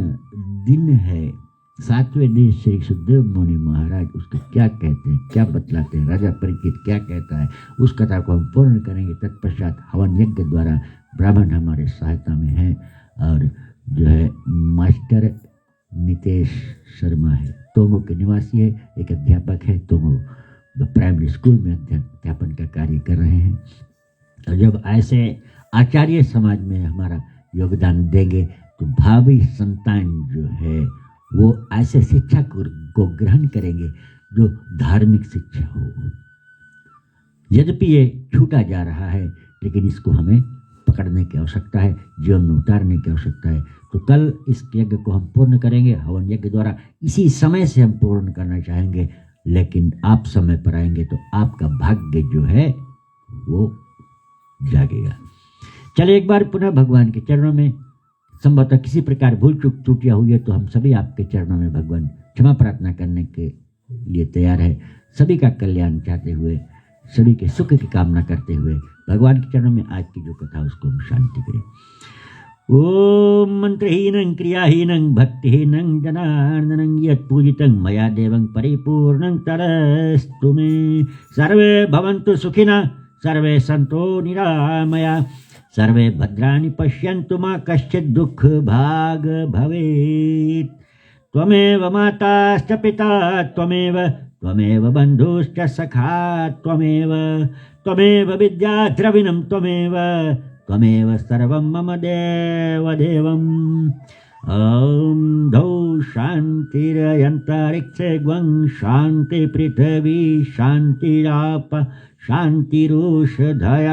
दिन है, 7वें दिन श्री सुखदेव मुनि महाराज उसको क्या कहते हैं, क्या बतलाते हैं, राजा परीक्षित क्या कहता है, उस कथा को हम पूर्ण करेंगे। तत्पश्चात हवन यज्ञ द्वारा ब्राह्मण हमारे सहायता में है, और जो है मास्टर नितेश शर्मा है, तोमो के निवासी है, एक अध्यापक है तोमो वो प्राइमरी स्कूल में अध्यापन का कार्य कर रहे हैं। और जब ऐसे आचार्य समाज में हमारा योगदान देंगे तो भावी संतान जो है वो ऐसे शिक्षा को ग्रहण करेंगे जो धार्मिक शिक्षा हो। यद्यपि ये छूटा जा रहा है, लेकिन इसको हमें पकड़ने की आवश्यकता है, जीवन में उतारने की आवश्यकता है। तो कल इस यज्ञ को हम पूर्ण करेंगे हवन यज्ञ द्वारा। इसी समय से हम पूर्ण करना चाहेंगे, लेकिन आप समय पर आएंगे तो आपका भाग्य जो है वो जागेगा। चलिए एक बार पुनः भगवान के चरणों में, संभवतः किसी प्रकार भूल चूक त्रुटियां हुई है तो हम सभी आपके चरणों में भगवान क्षमा प्रार्थना करने के लिए तैयार है। सभी का कल्याण चाहते हुए, सभी के सुख की कामना करते हुए भगवान के चरणों में आज की जो कथा उसको हम शांति करें। ओम मंत्रहीनं क्रियाहीनं भक्तिहीनं जनार्दनं यत् पूजितं मया देवं परिपूर्णं तरस्तु मे। सर्वे भवन्तु सुखिनः, सर्वे सन्तु निरामया, सर्वे भद्राणि पश्यन्तु मा कश्चित् दुःख भाग भवेत्। त्वमेव माताश्च पिता त्वमेव बन्धुश्च सखा त्वमेव विद्या द्रविणं त्वमेव सर्वं मम देवदेवम्। ॐ धौ शान्तिरन्तरिक्षे ग्वं शान्ति पृथिवी शान्तिराप शान्तिरोषधय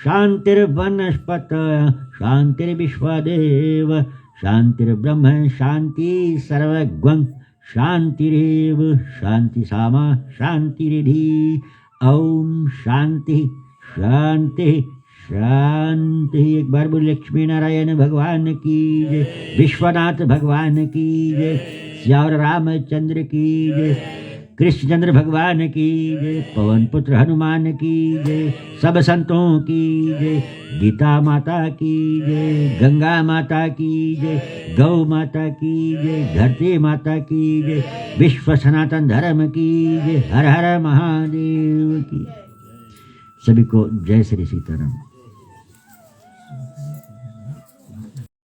शान्तिर्वनस्पतय शान्तिर्विश्वदेव शान्तिर्ब्रह्म शान्ति सर्वज्ञं शान्तिरेव शान्ति सामा शान्तिरिधि। ओम शांति शांति शांति। एक बार बोल लक्ष्मी नारायण भगवान की जय, विश्वनाथ भगवान की जय, श्यावर रामचंद्र की जय, कृष्णचंद्र भगवान की जय, पवन पुत्र हनुमान की जय, सब संतों की जय, गीता माता की जय, गंगा माता की जय, गौ माता की जय, धरती माता की जय, विश्व सनातन धर्म की जय, हर हर महादेव की। सभी को जय श्री सीताराम।